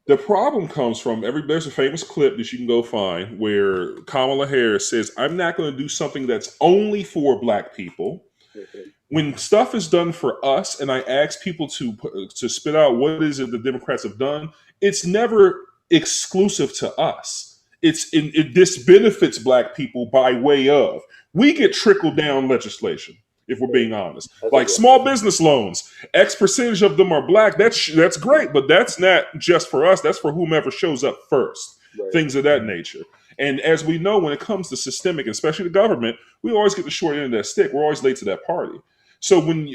The problem comes from there's a famous clip that you can go find where Kamala Harris says, I'm not going to do something that's only for black people. Mm-hmm. When stuff is done for us, and I ask people to spit out what is it the Democrats have done, it's never exclusive to us. This benefits black people by way of, we get trickle down legislation. If we're being honest, small business loans, X percentage of them are black. That's great, but that's not just for us. That's for whomever shows up first. Right. Things of that nature. And as we know, when it comes to systemic, especially the government, we always get the short end of that stick. We're always late to that party. So when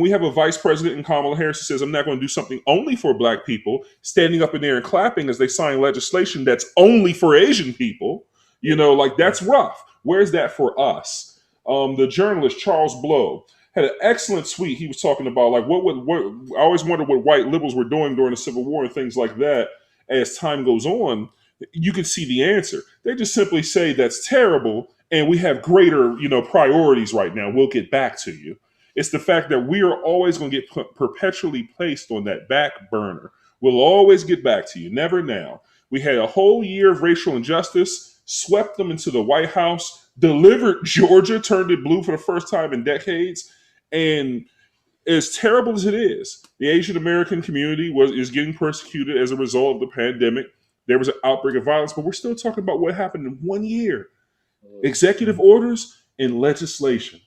we have a vice president in Kamala Harris who says, I'm not going to do something only for black people, standing up in there and clapping as they sign legislation that's only for Asian people, that's rough. Where's that for us? The journalist Charles Blow had an excellent tweet. He was talking about what I always wondered what white liberals were doing during the Civil War and things like that. As time goes on, you can see the answer. They just simply say that's terrible, and we have greater, priorities right now. We'll get back to you. It's the fact that we are always going to get perpetually placed on that back burner. We'll always get back to you. Never now. We had a whole year of racial injustice, swept them into the White House, delivered Georgia, turned it blue for the first time in decades. And as terrible as it is, the Asian American community is getting persecuted as a result of the pandemic. There was an outbreak of violence, but we're still talking about what happened in 1 year. Executive orders and legislation.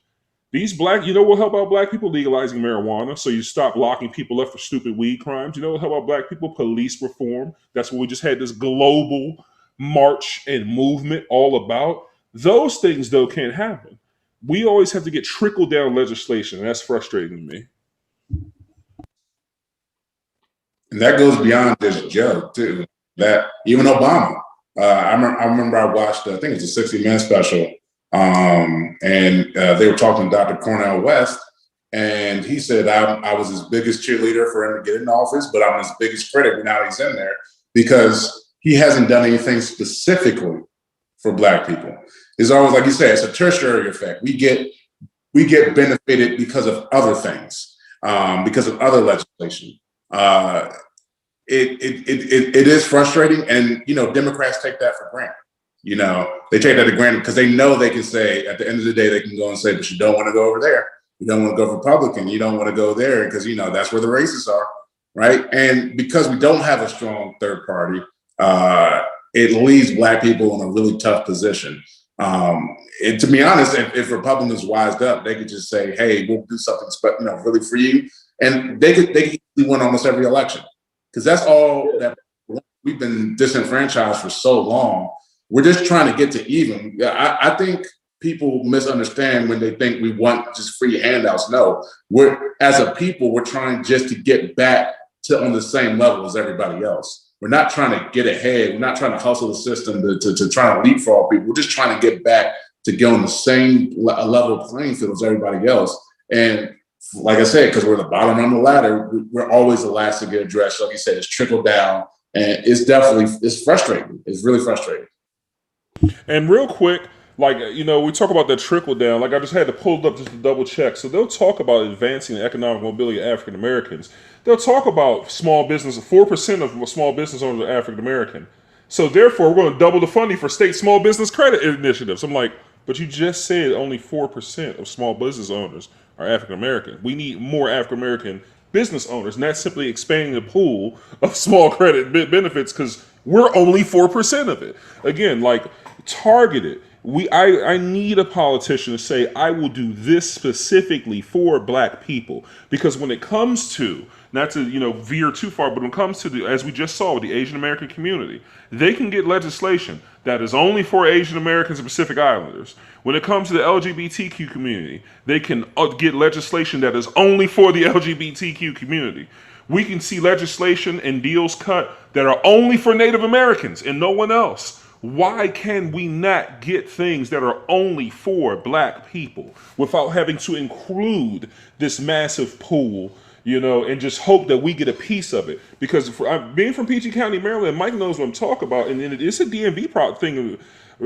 These what will help out black people? Legalizing marijuana, so you stop locking people up for stupid weed crimes. You know what will help out black people? Police reform. That's what we just had this global march and movement all about. Those things, though, can't happen. We always have to get trickle-down legislation, and that's frustrating to me. And that goes beyond just Joe, too. That even Obama. I remember I watched, I think it was a 60 Minutes special, and they were talking to Dr. Cornel West, and he said, I was his biggest cheerleader for him to get in office, but I'm his biggest critic now he's in there because he hasn't done anything specifically for black people. It's always, like you said, it's a tertiary effect. We get benefited because of other things, because of other legislation. It is frustrating, and Democrats take that for granted. They take that for granted because they know they can say at the end of the day they can go and say, but you don't want to go over there. You don't want to go Republican. You don't want to go there because that's where the races are, right? And because we don't have a strong third party, it leaves black people in a really tough position. And to be honest, if Republicans wised up, they could just say, "Hey, we'll do something, really for you," and they could win almost every election because that's all that we've been disenfranchised for so long. We're just trying to get to even. I think people misunderstand when they think we want just free handouts. No, as a people, we're trying just to get back to on the same level as everybody else. We're not trying to get ahead. We're not trying to hustle the system to try to leapfrog people. We're just trying to get back to get on the same level playing field as everybody else. And like I said, because we're the bottom rung of the ladder, we're always the last to get addressed. Like you said, it's trickled down, and it's frustrating. It's really frustrating. And real quick, like, we talk about that trickle down. Like, I just had to pull it up just to double check. So they'll talk about advancing the economic mobility of African Americans. They'll talk about small business. 4% of small business owners are African American. So therefore, we're going to double the funding for state small business credit initiatives. I'm like, but you just said only 4% of small business owners are African American. We need more African American business owners, and that's simply expanding the pool of small credit benefits because we're only 4% of it. Again, like, targeted. I need a politician to say, I will do this specifically for black people, because when it comes to, not to veer too far, but when it comes to as we just saw with the Asian American community, they can get legislation that is only for Asian Americans and Pacific Islanders. When it comes to the LGBTQ community, they can get legislation that is only for the LGBTQ community. We can see legislation and deals cut that are only for Native Americans and no one else. Why can we not get things that are only for black people without having to include this massive pool, and just hope that we get a piece of it? Because being from PG County, Maryland, Mike knows what I'm talking about, and it's a DMV thing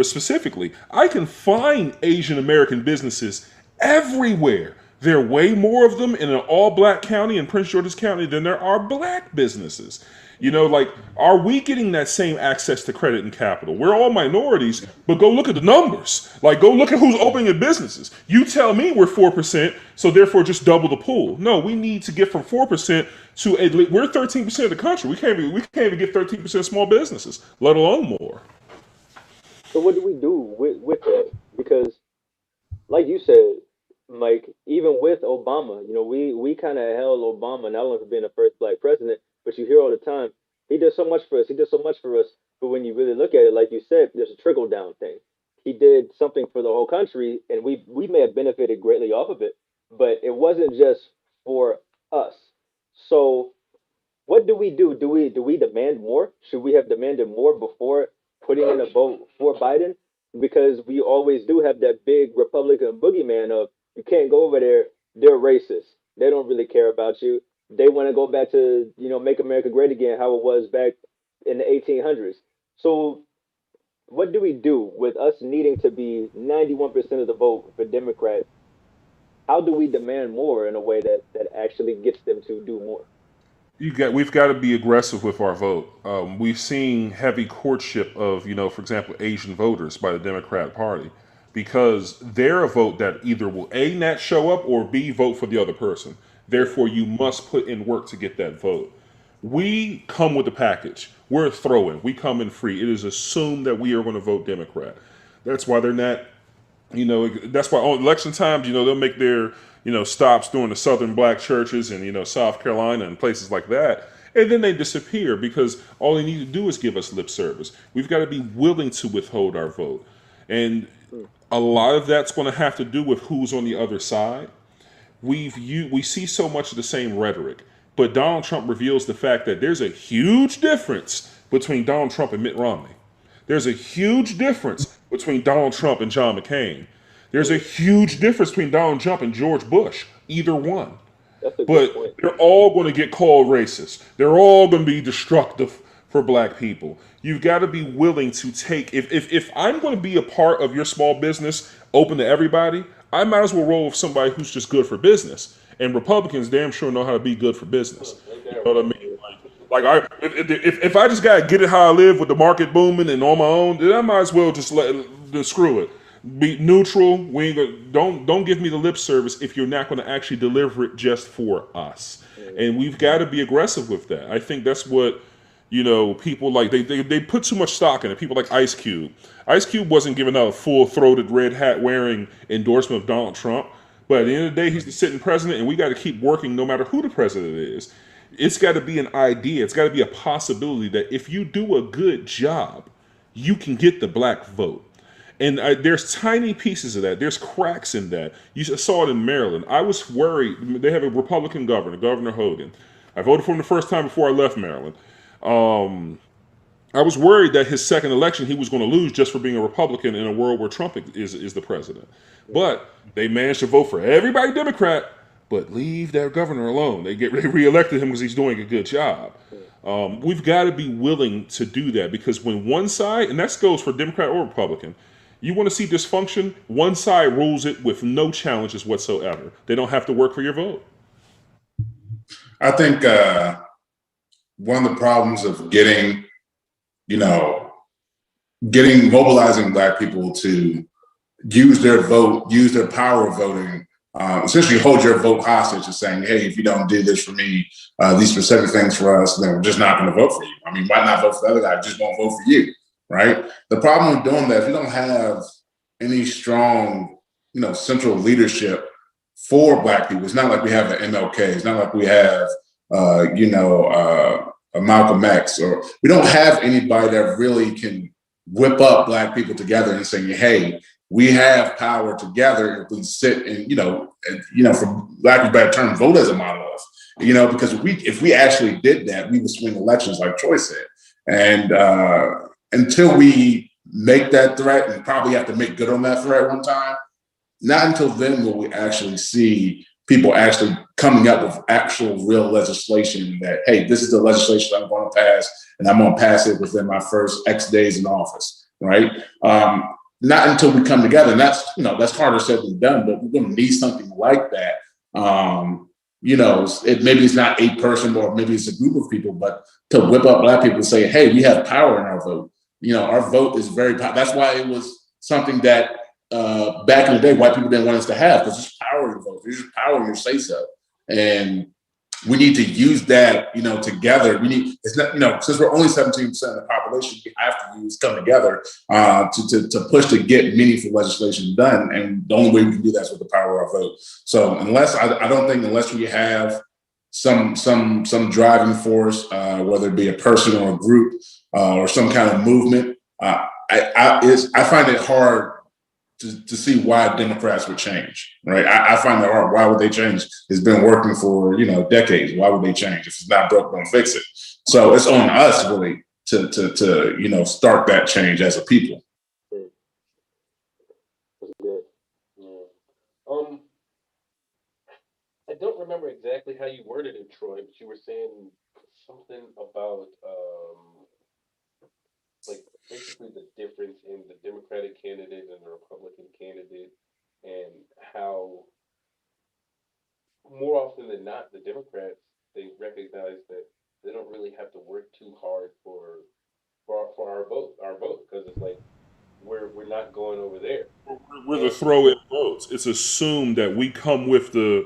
specifically. I can find Asian American businesses everywhere. There are way more of them in an all-black county in Prince George's County than there are black businesses. Like, are we getting that same access to credit and capital? We're all minorities, but go look at the numbers. Like, go look at who's opening businesses. You tell me we're 4%, so therefore just double the pool. No, we need to get from 4% to we're 13% of the country. We can't even get 13% small businesses, let alone more. So what do we do with that? Because, like you said, Mike, even with Obama, we kind of held Obama not only for being the first black president, but you hear all the time, he does so much for us. He does so much for us. But when you really look at it, like you said, there's a trickle down thing. He did something for the whole country, and we may have benefited greatly off of it, but it wasn't just for us. So what do we do? Do we demand more? Should we have demanded more before putting in a vote for Biden? Because we always do have that big Republican boogeyman of, you can't go over there, they're racist. They don't really care about you. They want to go back to, make America great again, how it was back in the 1800s. So what do we do with us needing to be 91% of the vote for Democrats? How do we demand more in a way that actually gets them to do more? We've got to be aggressive with our vote. We've seen heavy courtship of, for example, Asian voters by the Democrat Party, because they're a vote that either will A, not show up, or B, vote for the other person. Therefore, you must put in work to get that vote. We come with the package. We're a throw-in. We come in free. It is assumed that we are going to vote Democrat. That's why they're not, that's why on election times, they'll make their, stops during the Southern black churches and, South Carolina and places like that. And then they disappear because all they need to do is give us lip service. We've got to be willing to withhold our vote. And a lot of that's going to have to do with who's on the other side. We see so much of the same rhetoric, but Donald Trump reveals the fact that there's a huge difference between Donald Trump and Mitt Romney. There's a huge difference between Donald Trump and John McCain. There's a huge difference between Donald Trump and George Bush, either one. But they're all going to get called racist. They're all going to be destructive for black people. You've got to be willing to take, if I'm going to be a part of your small business open to everybody, I might as well roll with somebody who's just good for business. And Republicans damn sure know how to be good for business. You know what I mean? If I just gotta get it how I live with the market booming and on my own, then I might as well just screw it. Be neutral. We ain't don't give me the lip service if you're not going to actually deliver it just for us. And we've got to be aggressive with that. I think that's what people like. They put too much stock in it. People like Ice Cube. Ice Cube wasn't giving out a full-throated red hat wearing endorsement of Donald Trump. But at the end of the day, he's the sitting president, and we got to keep working no matter who the president is. It's got to be an idea. It's got to be a possibility that if you do a good job, you can get the black vote. And there's tiny pieces of that. There's cracks in that. You saw it in Maryland. I was worried. They have a Republican governor, Governor Hogan. I voted for him the first time before I left Maryland. I was worried that his second election he was going to lose just for being a Republican in a world where Trump is the president. But they managed to vote for everybody Democrat but leave their governor alone. They reelected him because he's doing a good job. We've got to be willing to do that, because when one side, and that goes for Democrat or Republican, you want to see dysfunction, one side rules it with no challenges whatsoever. They don't have to work for your vote. I think one of the problems of getting mobilizing Black people to use their vote, use their power of voting, essentially hold your vote hostage and saying, hey, if you don't do this for me, these specific things for us, then we're just not going to vote for you. I mean, why not vote for the other guy? Just won't vote for you, right? The problem with doing that, if you don't have any strong, central leadership for Black people, it's not like we have an MLK. It's not like we have, a Malcolm X, or we don't have anybody that really can whip up Black people together and say, hey, we have power together if we sit and, for lack of a better term, vote as a monolith, because if we actually did that, we would swing elections like Troy said. And until we make that threat, and probably have to make good on that threat one time, not until then will we actually see people actually coming up with actual real legislation that, hey, this is the legislation I'm going to pass, and I'm going to pass it within my first X days in office, right? Not until we come together, and that's harder said than done, but we're going to need something like that. Maybe it's not a person, or maybe it's a group of people, but to whip up Black people and say, hey, we have power in our vote. Our vote is very powerful. That's why it was something that back in the day, white people didn't want us to have, because there's power in your vote. There's power in your say-so. And we need to use that, together. It's not, since we're only 17% of the population, we have to come together to push to get meaningful legislation done. And the only way we can do that is with the power of our vote. So unless we have some driving force, whether it be a person or a group or some kind of movement, I find it hard to see why Democrats would change, right? I find that hard. Why would they change? It's been working for, decades. Why would they change? If it's not broke, don't fix it. So it's on us really to start that change as a people. I don't remember exactly how you worded it, Troy, but you were saying something about basically the difference in the Democratic candidate and the Republican candidate, and how more often than not, the Democrats, they recognize that they don't really have to work too hard for our vote, because it's like we're not going over there. We're the throw-in votes. It's assumed that we come with the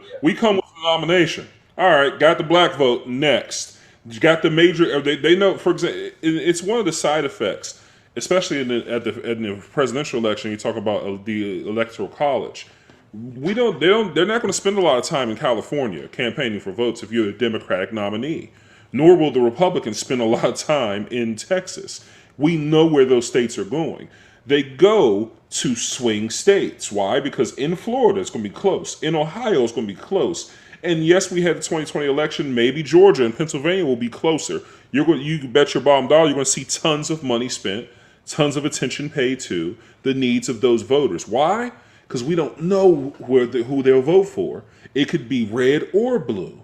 nomination. All right, got the Black vote. Next, you got the major. They know. For example, it's one of the side effects, especially in the presidential election. You talk about the electoral college. They're not going to spend a lot of time in California campaigning for votes if you're a Democratic nominee. Nor will the Republicans spend a lot of time in Texas. We know where those states are going. They go to swing states. Why? Because in Florida, it's going to be close. In Ohio, it's going to be close. And yes, we had the 2020 election. Maybe Georgia and Pennsylvania will be closer. You bet your bottom dollar you're going to see tons of money spent, tons of attention paid to the needs of those voters. Why? Because we don't know who they'll vote for. It could be red or blue.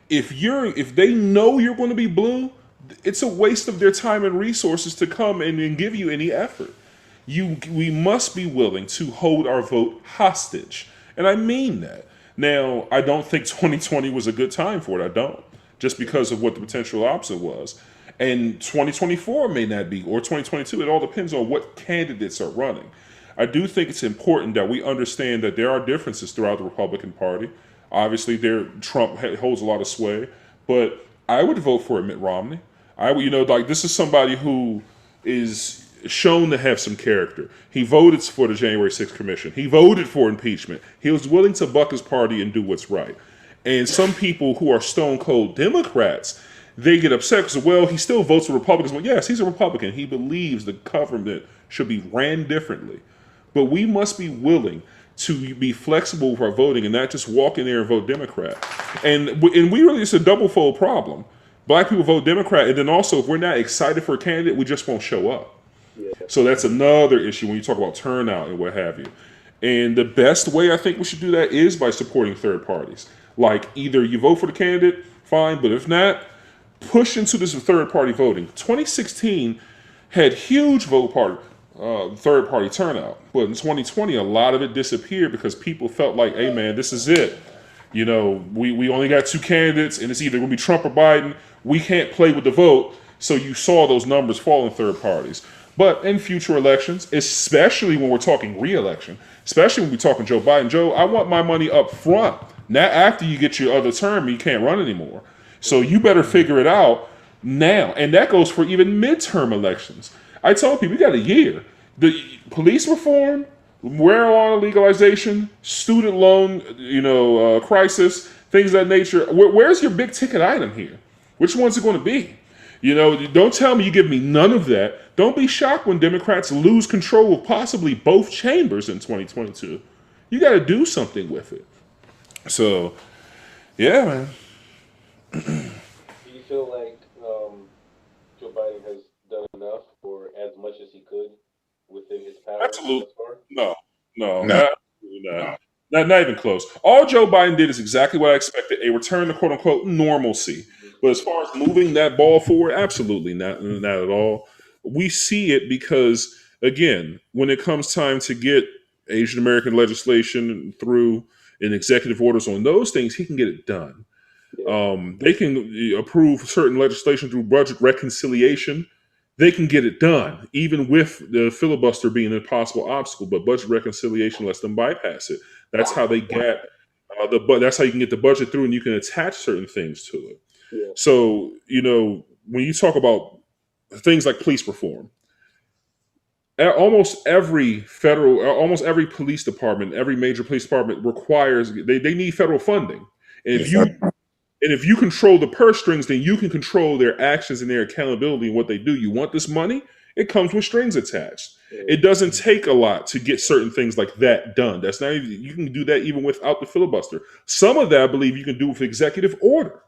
If they know you're going to be blue, it's a waste of their time and resources to come and give you any effort. We must be willing to hold our vote hostage. And I mean that. Now, I don't think 2020 was a good time for it. I don't. Just because of what the potential opposite was. And 2024 may not be, or 2022. It all depends on what candidates are running. I do think it's important that we understand that there are differences throughout the Republican Party. Obviously, Trump holds a lot of sway. But I would vote for Mitt Romney. This is somebody who is shown to have some character. He voted for the January 6th commission. He voted for impeachment. He was willing to buck his party and do what's right. And some people who are stone cold Democrats, they get upset because, well, he still votes for Republicans. Well, yes, he's a Republican. He believes the government should be ran differently. But we must be willing to be flexible with our voting and not just walk in there and vote Democrat. And we really, it's a double-fold problem. Black people vote Democrat, and then also if we're not excited for a candidate, we just won't show up. Yeah. So that's another issue when you talk about turnout and what have you. And the best way I think we should do that is by supporting third parties. Like, either you vote for the candidate, fine, but if not, push into this third party voting. 2016 had huge third party turnout, but in 2020, a lot of it disappeared because people felt like, hey man, this is it. You know, we only got two candidates, and it's either going to be Trump or Biden. We can't play with the vote. So you saw those numbers fall in third parties. But in future elections, especially when we're talking re-election, especially when we're talking Joe Biden, Joe, I want my money up front, not after you get your other term and you can't run anymore. So you better figure it out now. And that goes for even midterm elections. I told people, we got a year. The police reform, marijuana legalization, student loan, crisis, things of that nature. Where's your big ticket item here? Which one's it going to be? You know, don't tell me you give me none of that. Don't be shocked when Democrats lose control of possibly both chambers in 2022. You got to do something with it. So, yeah, man. Do you feel like Joe Biden has done enough or as much as he could within his power? Absolutely. No, No. absolutely not. Not even close. All Joe Biden did is exactly what I expected, a return to quote unquote normalcy. But as far as moving that ball forward, absolutely not at all. We see it because, again, when it comes time to get Asian American legislation through and executive orders on those things, he can get it done. They can approve certain legislation through budget reconciliation. They can get it done, even with the filibuster being a possible obstacle. But budget reconciliation lets them bypass it. That's how they get that's how you can get the budget through, and you can attach certain things to it. Yeah. So, when you talk about things like police reform, almost every police department, every major police department requires, they need federal funding. And if you control the purse strings, then you can control their actions and their accountability and what they do. You want this money? It comes with strings attached. It doesn't take a lot to get certain things like that done. That's not even, you can do that even without the filibuster. Some of that I believe you can do with executive order.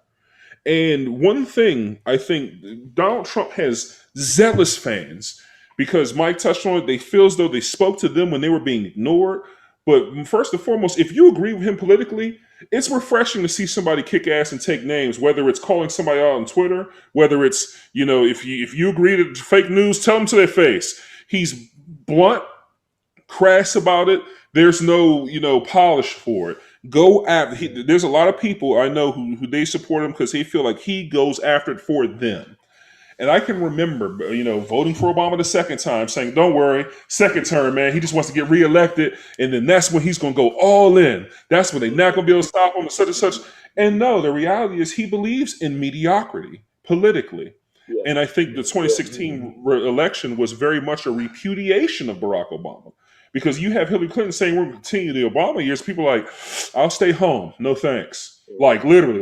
And one thing I think Donald Trump has zealous fans, because Mike touched on it, they feel as though they spoke to them when they were being ignored. But first and foremost, if you agree with him politically, it's refreshing to see somebody kick ass and take names, whether it's calling somebody out on Twitter, whether it's, if you agree to fake news, tell them to their face. He's blunt, crass about it. There's no, polish for it. Go after. There's a lot of people I know who they support him because they feel like he goes after it for them. And I can remember, voting for Obama the second time, saying, "Don't worry, second term, man. He just wants to get reelected, and then that's when he's going to go all in. That's when they're not going to be able to stop him, and such and such." And no, the reality is he believes in mediocrity politically. Yeah. And I think the 2016 election was very much a repudiation of Barack Obama. Because you have Hillary Clinton saying we're going to continue the Obama years. People are like, I'll stay home. No thanks. Like literally,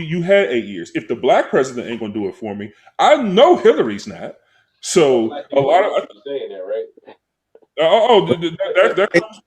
you had 8 years. If the black president ain't going to do it for me, I know Hillary's not. So a lot of saying that, right? That comes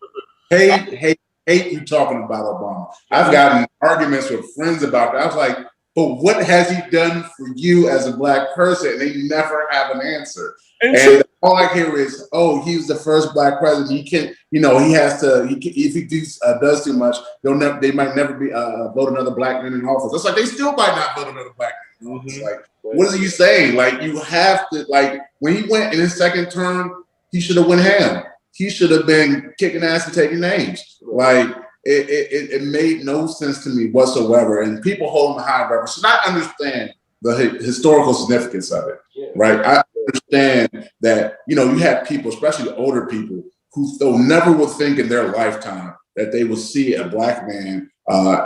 with it. Hate you talking about Obama. I've gotten arguments with friends about that. I was like, but what has he done for you as a black person? And they never have an answer. And all I hear is, "Oh, he was the first black president. He can, he has to. If he does too much, they might never be vote another black man in office." It's like they still might not vote another black man in office. Mm-hmm. Like, what are you saying? Like, you have to. Like, when he went in his second term, he should have went ham. He should have been kicking ass and taking names. Like, it made no sense to me whatsoever. And people hold him high reverence. And I understand the historical significance of it, right? I understand that, you have people, especially the older people, who never would think in their lifetime that they would see a black man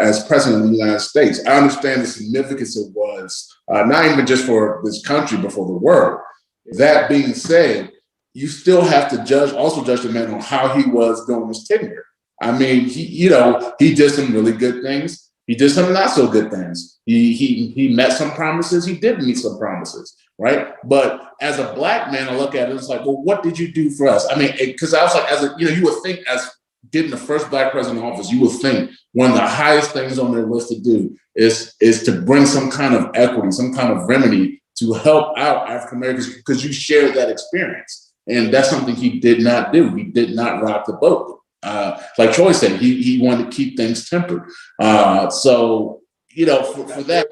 as president of the United States. I understand the significance it was, not even just for this country, but for the world. That being said, you still have to judge the man on how he was during his tenure. I mean, he did some really good things. He did some not so good things. He met some promises. He did meet some promises, right? But as a black man, I look at it, it's like, well, what did you do for us? I mean, because I was like, you would think as getting the first black president in office, you would think one of the highest things on their list to do is to bring some kind of equity, some kind of remedy to help out African Americans because you share that experience. And that's something he did not do. He did not rock the boat. like Troy said, he wanted to keep things tempered. So for that,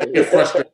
I get frustrated.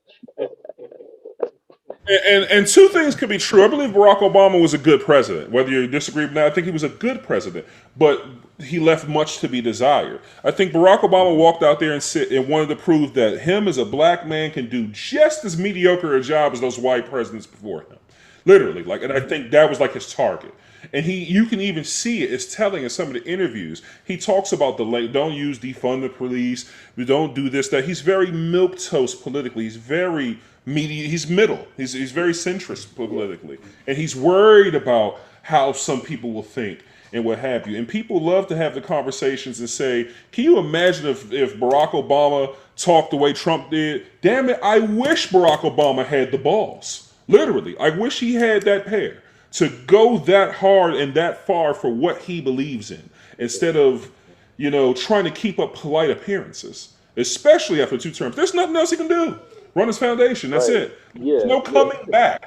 And two things could be true. I believe Barack Obama was a good president. Whether you disagree with that, I think he was a good president, but he left much to be desired. I think Barack Obama walked out there and wanted to prove that him as a black man can do just as mediocre a job as those white presidents before him. Literally, and I think that was like his target. And you can even see it. It's telling in some of the interviews. He talks about don't defund the police. We don't do this, that. He's very milquetoast politically. He's very he's middle. He's very centrist politically. And he's worried about how some people will think and what have you. And people love to have the conversations and say, can you imagine if Barack Obama talked the way Trump did? Damn it, I wish Barack Obama had the balls. Literally, I wish he had that pair to go that hard and that far for what he believes in, instead of, trying to keep up polite appearances, especially after 2 terms. There's nothing else he can do. Run his foundation. That's it. There's no coming back.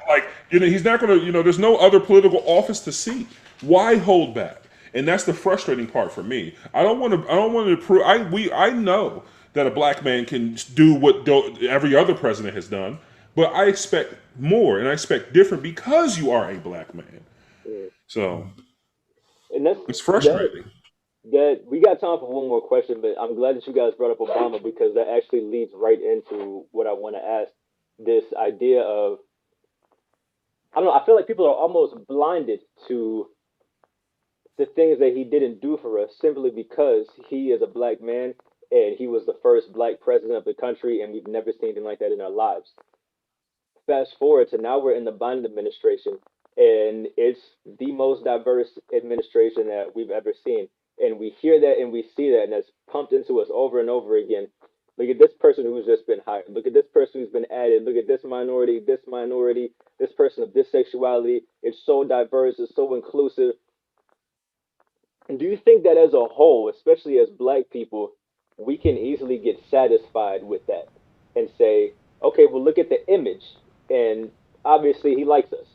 He's not going to, there's no other political office to seek. Why hold back? And that's the frustrating part for me. I don't want to prove, I know that a black man can do what every other president has done, but I expect more and I expect different because you are a black man. So, and it's frustrating. That we got time for one more question, but I'm glad that you guys brought up Obama, because that actually leads right into what I want to ask. This idea of, I don't know, I feel like people are almost blinded to the things that he didn't do for us simply because he is a black man and he was the first black president of the country, and we've never seen anything like that in our lives. Fast forward to now, we're in the Biden administration, and it's the most diverse administration that we've ever seen. And we hear that and we see that, and that's pumped into us over and over again. Look at this person who's just been hired. Look at this person who's been added. Look at this minority, this person of this sexuality. It's so diverse. It's so inclusive. And do you think that as a whole, especially as black people, we can easily get satisfied with that and say, okay, well, look at the image, and obviously he likes us?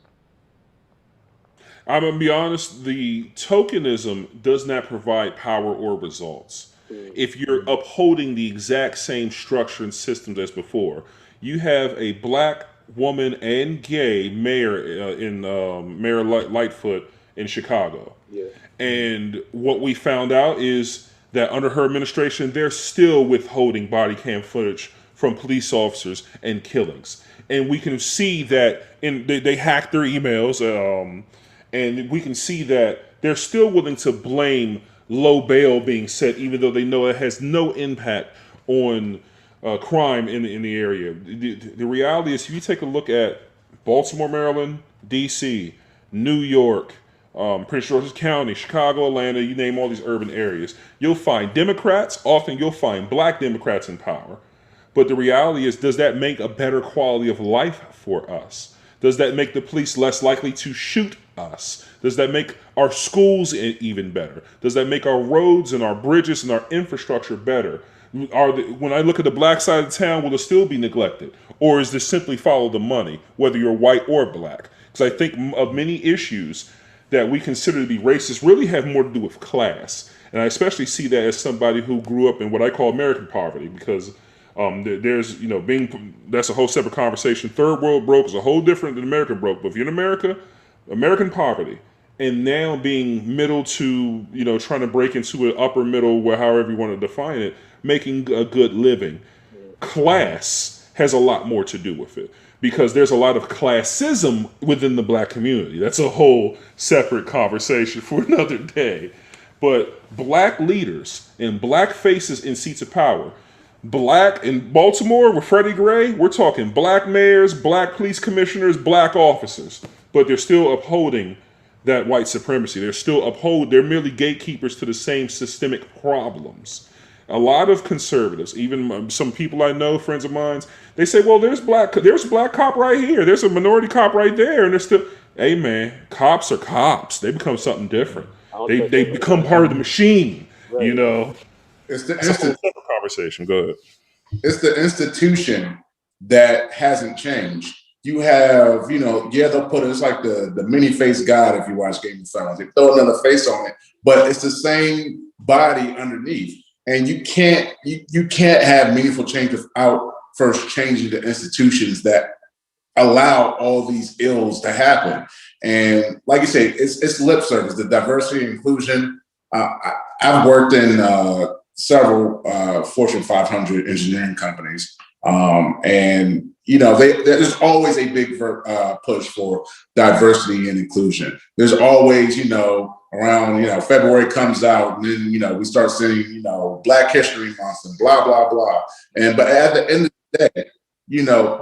I'm going to be honest, the tokenism does not provide power or results. If you're upholding the exact same structure and systems as before, you have a black woman and gay mayor in Mayor Lightfoot in Chicago. Yeah. And what we found out is that under her administration, they're still withholding body cam footage from police officers and killings. And we can see that they hacked their emails, and we can see that they're still willing to blame low bail being set, even though they know it has no impact on crime in the area. The reality is, if you take a look at Baltimore, Maryland, D.C., New York, Prince George's County, Chicago, Atlanta, you name all these urban areas, you'll find Democrats, often you'll find black Democrats in power. But the reality is, does that make a better quality of life for us? Does that make the police less likely to shoot us? Does that make our schools even better? Does that make our roads and our bridges and our infrastructure better? When I look at the black side of town, will it still be neglected? Or is this simply follow the money, whether you're white or black? Because I think of many issues that we consider to be racist really have more to do with class. And I especially see that as somebody who grew up in what I call American poverty, because there's, that's a whole separate conversation. Third world broke is a whole different than American broke. But if you're in America, American poverty, and now being middle to, trying to break into an upper middle, however you want to define it, making a good living, class has a lot more to do with it, because there's a lot of classism within the black community. That's a whole separate conversation for another day. But black leaders and black faces in seats of power, black in Baltimore with Freddie Gray, we're talking black mayors, black police commissioners, black officers, but they're still upholding that white supremacy. They're merely gatekeepers to the same systemic problems. A lot of conservatives, even some people I know, friends of mine, they say, well, there's a black cop right here. There's a minority cop right there. And they're still, hey man, cops are cops. They become something different. They become part of the machine, Right. It's That's a whole separate conversation. Go ahead. It's the institution that hasn't changed. you have, they'll put it's like the many faced God if you watch Game of Thrones. They throw another face on it, but it's the same body underneath. And you can't have meaningful change without first changing the institutions that allow all these ills to happen. And like you say, it's lip service, the diversity and inclusion. I've worked in several Fortune 500 engineering companies. And there's always a big push for diversity and inclusion. There's always, around, February comes out, and then, we start seeing, Black History Month and blah, blah, blah. But at the end of the day,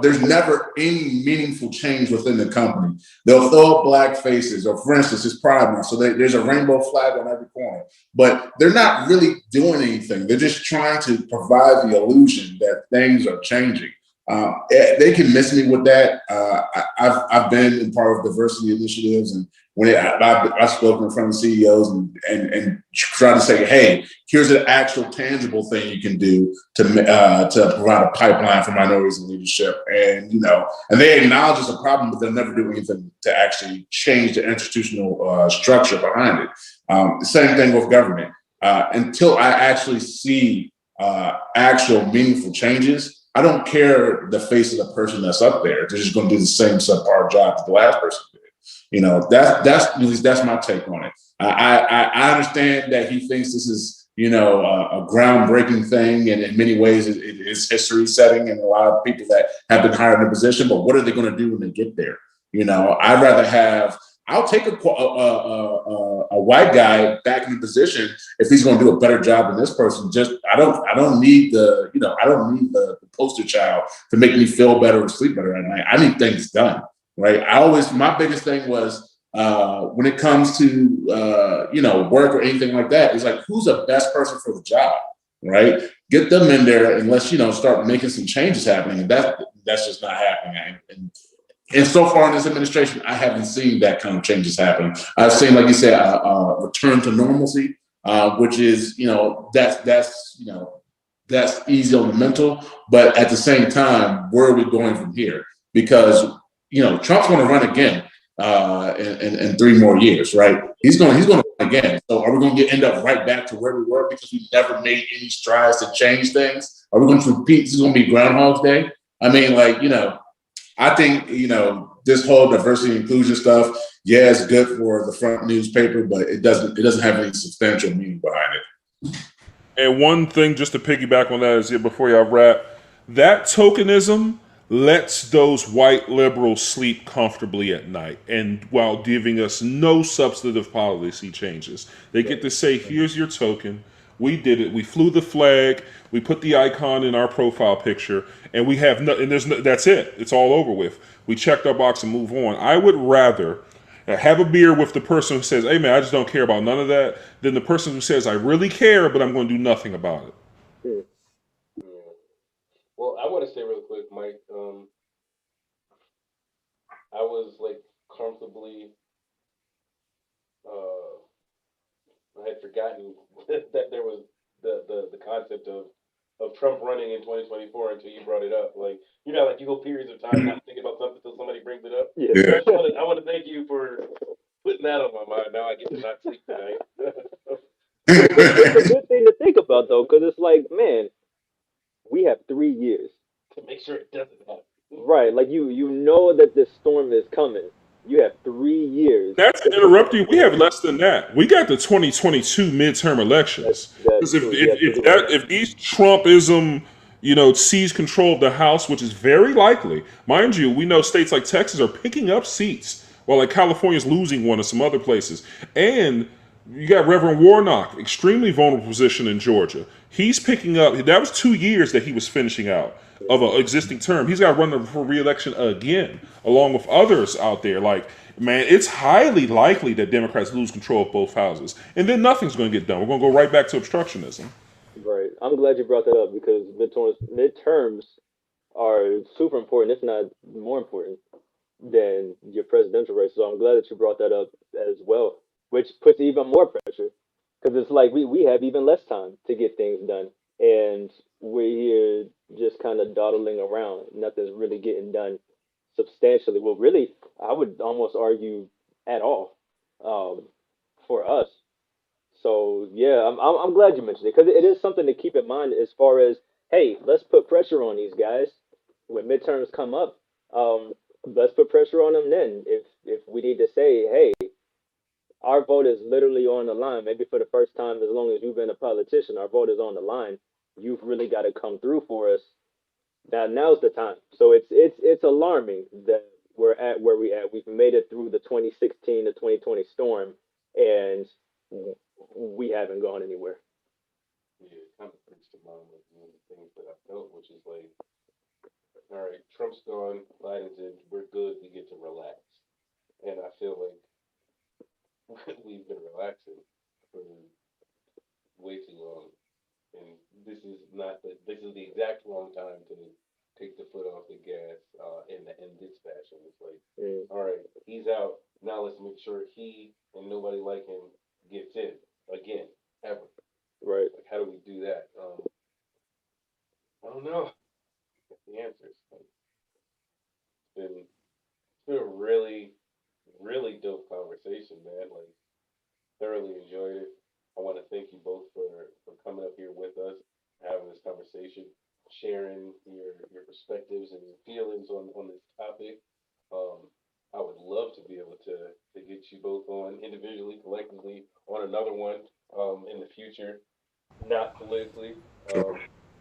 there's never any meaningful change within the company. They'll throw up black faces, or for instance, it's Pride Month, so there's a rainbow flag on every corner, but they're not really doing anything. They're just trying to provide the illusion that things are changing. They can miss me with that. I've been in part of diversity initiatives, and when I've spoken in front of CEOs and try to say, hey, here's an actual tangible thing you can do to provide a pipeline for minorities in leadership, and they acknowledge it's a problem, but they'll never do anything to actually change the institutional structure behind it. The same thing with government. Until I actually see actual meaningful changes, I don't care the face of the person that's up there. They're just going to do the same subpar job that the last person did. That's my take on it. I understand that he thinks this is, a groundbreaking thing, and in many ways it is history setting, and a lot of people that have been hired in a position. But what are they going to do when they get there? I'd rather I'll take a white guy back in the position if he's going to do a better job than this person. I don't need the poster child to make me feel better or sleep better at night. I need things done, right? My biggest thing was when it comes to work or anything like that, it's like, who's the best person for the job, right? Get them in there, and let's start making some changes happening. And that's just not happening. And so far in this administration, I haven't seen that kind of changes happen. I've seen, like you said, a return to normalcy, which is, that's easy on the mental. But at the same time, where are we going from here? Because, Trump's going to run again in 3 more years, right? He's going to run again. So are we going to end up right back to where we were because we never made any strides to change things? Are we going to repeat? This is going to be Groundhog's Day? I mean, I think, this whole diversity and inclusion stuff, yeah, it's good for the front newspaper, but it doesn't have any substantial meaning behind it. And one thing, just to piggyback on that, is before y'all wrap, that tokenism lets those white liberals sleep comfortably at night, and while giving us no substantive policy changes. They get to say, here's your token. We did it. We flew the flag. We put the icon in our profile picture, and we have that's it. It's all over with. We checked our box and move on. I would rather have a beer with the person who says, hey man, I just don't care about none of that, than the person who says, I really care, but I'm going to do nothing about it. Well, I want to say real quick, Mike, I was comfortably, I had forgotten that there was the concept of Trump running in 2024 until you brought it up. You go periods of time not thinking about something until somebody brings it up. Yeah. I want to thank you for putting that on my mind. Now I get to not sleep tonight. It's a good thing to think about, though, because it's like, man, we have 3 years to make sure it doesn't happen. Right, you know that this storm is coming. You have 3 years. Not to interrupt you, we have less than that. We got the 2022 midterm elections. Because if these Trumpism, seize control of the House, which is very likely, mind you, we know states like Texas are picking up seats, while California's losing one, and some other places. And you got Reverend Warnock, extremely vulnerable position in Georgia. He's picking up. That was 2 years that he was finishing out of an existing term. He's got to run for re-election again, along with others out there. Man, it's highly likely that Democrats lose control of both houses, and then nothing's going to get done. We're going to go right back to obstructionism. Right. I'm glad you brought that up, because midterms are super important, if not more important than your presidential race. So I'm glad that you brought that up as well, which puts even more pressure, because it's like we have even less time to get things done, and we're here just kind of dawdling around. Nothing's really getting done. substantially. Well, really, I would almost argue at all for us. So yeah, I'm glad you mentioned it because it is something to keep in mind as far as hey, let's put pressure on these guys when midterms come up. Um, let's put pressure on them then. If we need to say hey, our vote is literally on the line. Maybe for the first time, as long as you've been a politician, our vote is on the line. You've really got to come through for us. Now's the time. So it's alarming that we're at where we at. We've made it through the 2016 to 2020 storm, and we haven't gone anywhere. Yeah, it kind of brings to mind like one of the things that I felt, which is like, all right, Trump's gone, Biden's in, we're good, we get to relax. And I feel like we've been relaxing for way too long, and this is the exact wrong time to take the foot off the gas in this fashion. It's like, all right, he's out now. Let's make sure he and nobody like him gets in again ever. Right. Like, how do we do that? I don't know the answers. Like, it's been a really really dope conversation, man. Like, thoroughly enjoyed it. I want to thank you both for coming up here with us, having this conversation, sharing your perspectives and your feelings on this topic. I would love to be able to get you both on individually, collectively, on another one in the future, not politically,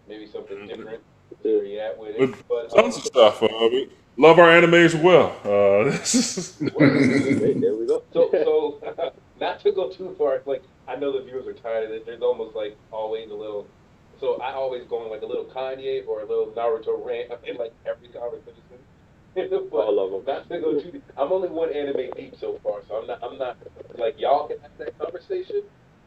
maybe something different. Where you at with it? With But tons of stuff. We love our anime as well. There we go. So not to go too far, like I know the viewers are tired of it. There's almost like always a little. So I always go on like a little Kanye or a little Naruto rant in like every conversation. But All of them. not to go too deep. I'm only one anime deep so far, so I'm not like y'all can have that conversation.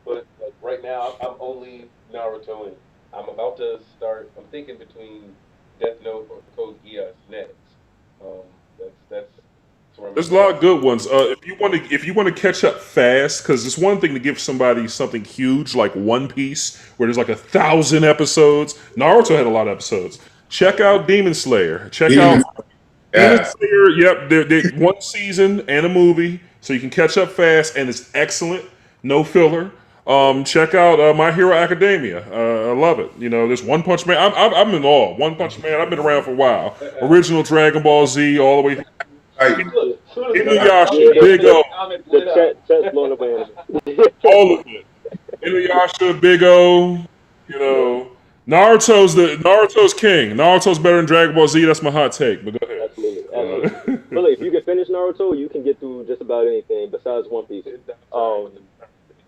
But like right now, I'm only Naruto, and I'm about to start. I'm thinking between Death Note or Code Geass next. Um, that's where I'm There's a at. lot of good ones. If you want to catch up fast, because it's one thing to give somebody something huge like One Piece, where there's like 1,000 episodes. Naruto had a lot of episodes. Check out Demon Slayer. Check out Demon Yeah. Slayer. Yep, they one season and a movie, so you can catch up fast, and it's excellent. No filler. Check out My Hero Academia. I love it. You know, there's One Punch Man. I'm in awe. One Punch Man. I've been around for a while. Original Dragon Ball Z, all the way. Like, Look, Inuyasha, Big O, The chat's blown up on all of it. Inuyasha, Big O, you know, Naruto's king. Naruto's better than Dragon Ball Z. That's my hot take. But go ahead. Absolutely. But like, if you can finish Naruto, you can get through just about anything besides One Piece. yeah.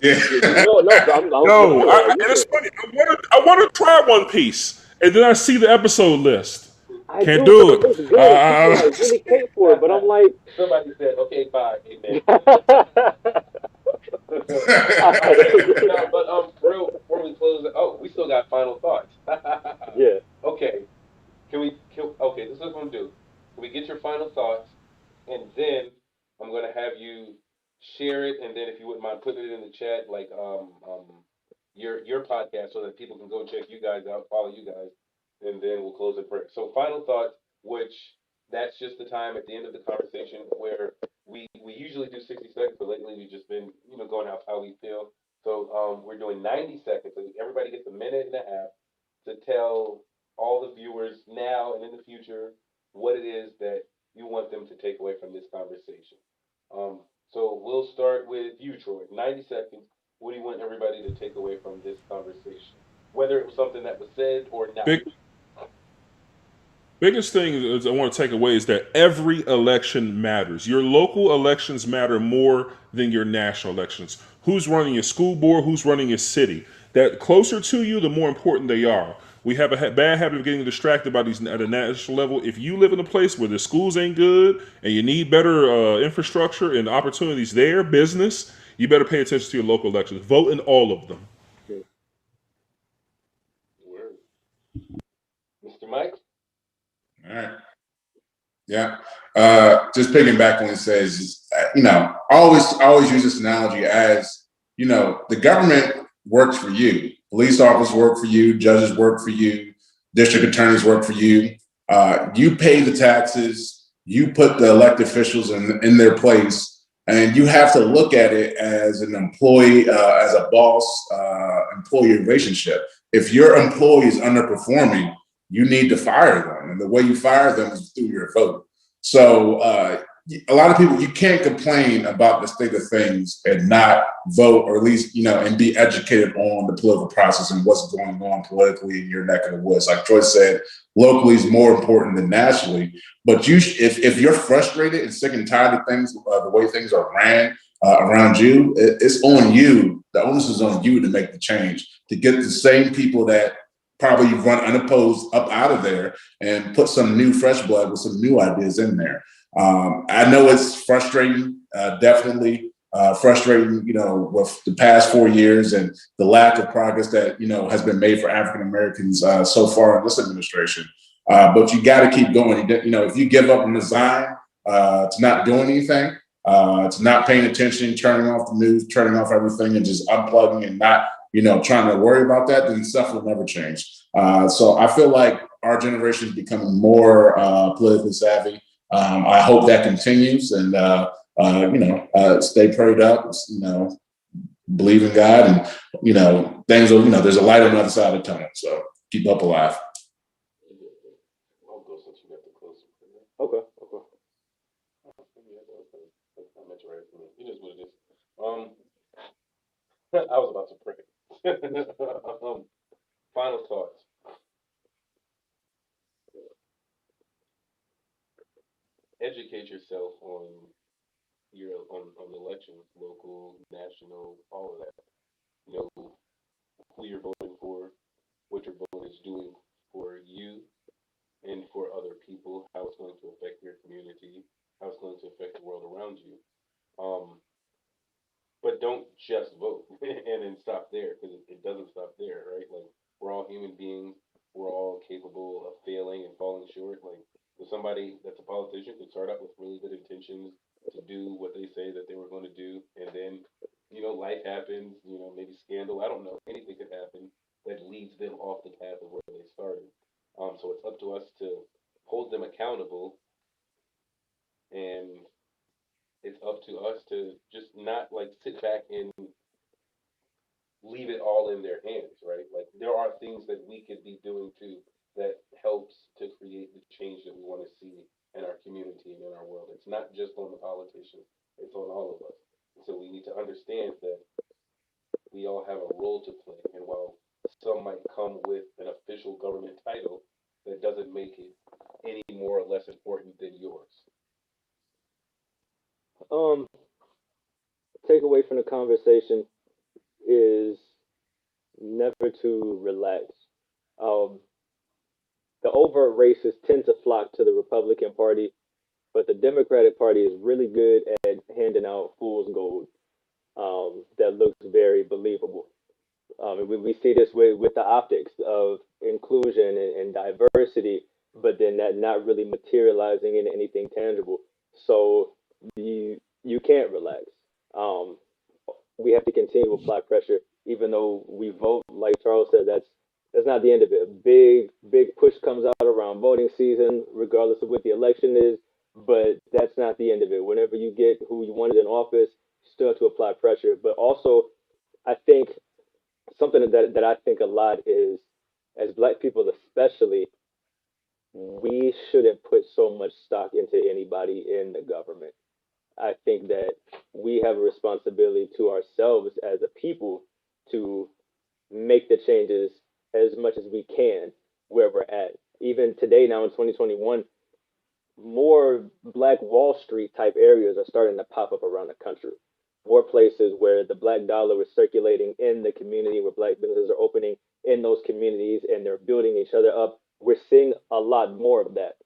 No, And it's funny. I want to try One Piece, and then I see the episode list. Can't do it. It's good. I really can't for it, but I'm like, somebody said, "Okay, bye, amen." No, but real before we close it, we still got final thoughts. yeah. Okay, okay, this is what I'm gonna do. Can we get your final thoughts, and then I'm gonna have you share it, and then if you wouldn't mind putting it in the chat, like your podcast, so that people can go check you guys out, follow you guys, and then we'll close it. So final thoughts, which that's just the time at the end of the conversation where we usually do 60 seconds, but lately we've just been going off how we feel. So we're doing 90 seconds. So everybody gets a minute and a half to tell all the viewers now and in the future what it is that you want them to take away from this conversation. So we'll start with you, Troy. 90 seconds. What do you want everybody to take away from this conversation? Whether it was something that was said or not. Biggest thing is I want to take away is that every election matters. Your local elections matter more than your national elections. Who's running your school board? Who's running your city? That closer to you, the more important they are. We have a bad habit of getting distracted by these at a national level. If you live in a place where the schools ain't good and you need better infrastructure and opportunities there, business, you better pay attention to your local elections. Vote in all of them. Word. Mr. Mike? All right. Yeah. Just picking back when it says, I always use this analogy as, the government works for you. Police officers work for you. Judges work for you. District attorneys work for you. You pay the taxes. you put the elected officials in their place, and you have to look at it as an employee, as a boss employee relationship. If your employee is underperforming, you need to fire them, and the way you fire them is through your vote. So a lot of people, you can't complain about the state of things and not vote, or at least, and be educated on the political process and what's going on politically in your neck of the woods. Like Troy said, locally is more important than nationally. But if you're frustrated and sick and tired of things, the way things are ran around you, it's on you. The onus is on you to make the change, to get the same people that probably run unopposed up out of there and put some new fresh blood with some new ideas in there. I know it's frustrating, definitely frustrating, with the past 4 years and the lack of progress that, has been made for African Americans so far in this administration. But you got to keep going. If you give up and resign to not doing anything, to not paying attention, turning off the news, turning off everything, and just unplugging and not, trying to worry about that, then stuff will never change. So I feel like our generation is becoming more politically savvy. I hope that continues, and stay prayed up. Believe in God, and things will. There's a light on the other side of the tunnel. So keep up alive. I'll go since you got the close. Okay. I meant you right for me. It is what it is. I was about to pray. Final thoughts. Educate yourself on on elections, local, national, all of that. Know who you're voting for, what your vote is doing for you and for other people, how it's going to affect your community, how it's going to affect the world around you. Um, but don't just vote and then stop there, because it doesn't stop there, right? Like, we're all human beings, we're all capable of failing and falling short. Like, somebody that's a politician could start out with really good intentions to do what they say that they were going to do, and then life happens, maybe scandal, I don't know, anything could happen that leads them off the path of where they started. So it's up to us to hold them accountable, and it's up to us to just not like sit back and leave it all in their hands, right? Like, there are things that we could be doing too that helps to create the change that we want to see in our community and in our world. It's not just on the politicians, it's on all of us. And so we need to understand that we all have a role to play. And while some might come with an official government title, that doesn't make it any more or less important than yours. Um, Take away from the conversation is never to relax. Um, the overt racists tend to flock to the Republican Party, but the Democratic Party is really good at handing out fool's gold that looks very believable. We see this with the optics of inclusion and diversity, but then that not really materializing into anything tangible. So you can't relax. Um, we have to continue to apply pressure, even though we vote. Like Charles said, that's not the end of it. A big push comes out around voting season, regardless of what the election is. But that's not the end of it. Whenever you get who you wanted in office, you still have to apply pressure. But also, I think something that I think a lot is, as Black people especially, we shouldn't put so much stock into anybody in the government. I think that we have a responsibility to ourselves as a people to make the changes as much as we can where we're at. Even today, now in 2021, more Black Wall Street type areas are starting to pop up around the country. More places where the Black dollar is circulating in the community, where Black businesses are opening in those communities and they're building each other up. We're seeing a lot more of that.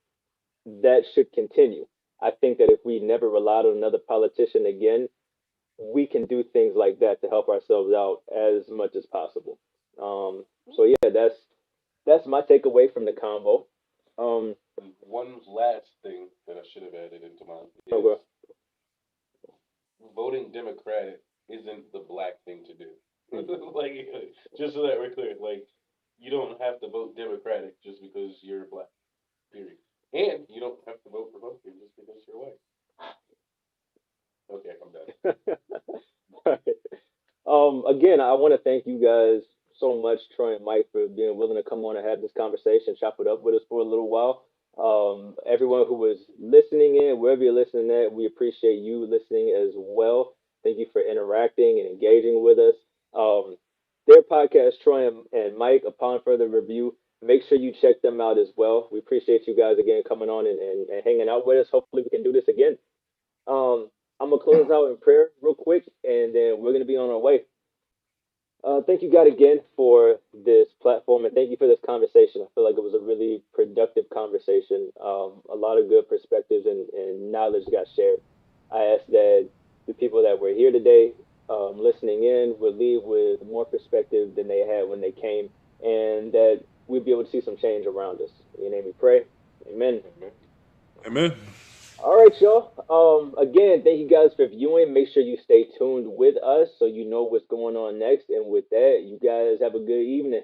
That should continue. I think that if we never relied on another politician again, we can do things like that to help ourselves out as much as possible. So yeah, that's my takeaway from the convo. Um, And one last thing that I should have added into mine is okay. voting Democratic isn't the black thing to do. Hmm. Like, just so that we're clear, like, you don't have to vote Democratic just because you're black. Period. And you don't have to vote for both of them just because you're white. Okay, I'm done. Again, I want to thank you guys so much, Troy and Mike, for being willing to come on and have this conversation, chop it up with us for a little while. Everyone who was listening in, wherever you're listening at, we appreciate you listening as well. Thank you for interacting and engaging with us. Their podcast, Troy and Mike, upon further review, make sure you check them out as well. We appreciate you guys again coming on and hanging out with us. Hopefully, we can do this again. I'm gonna close out in prayer real quick, and then we're gonna be on our way. Thank you, God, again for this platform, and thank you for this conversation. I feel like it was a really productive conversation. A lot of good perspectives and knowledge got shared. I ask that the people that were here today, listening in, will leave with more perspective than they had when they came, and that we'll be able to see some change around us. In your name we pray. Amen. Amen. All right, y'all. Again, thank you guys for viewing. Make sure you stay tuned with us so you know what's going on next. And with that, you guys have a good evening.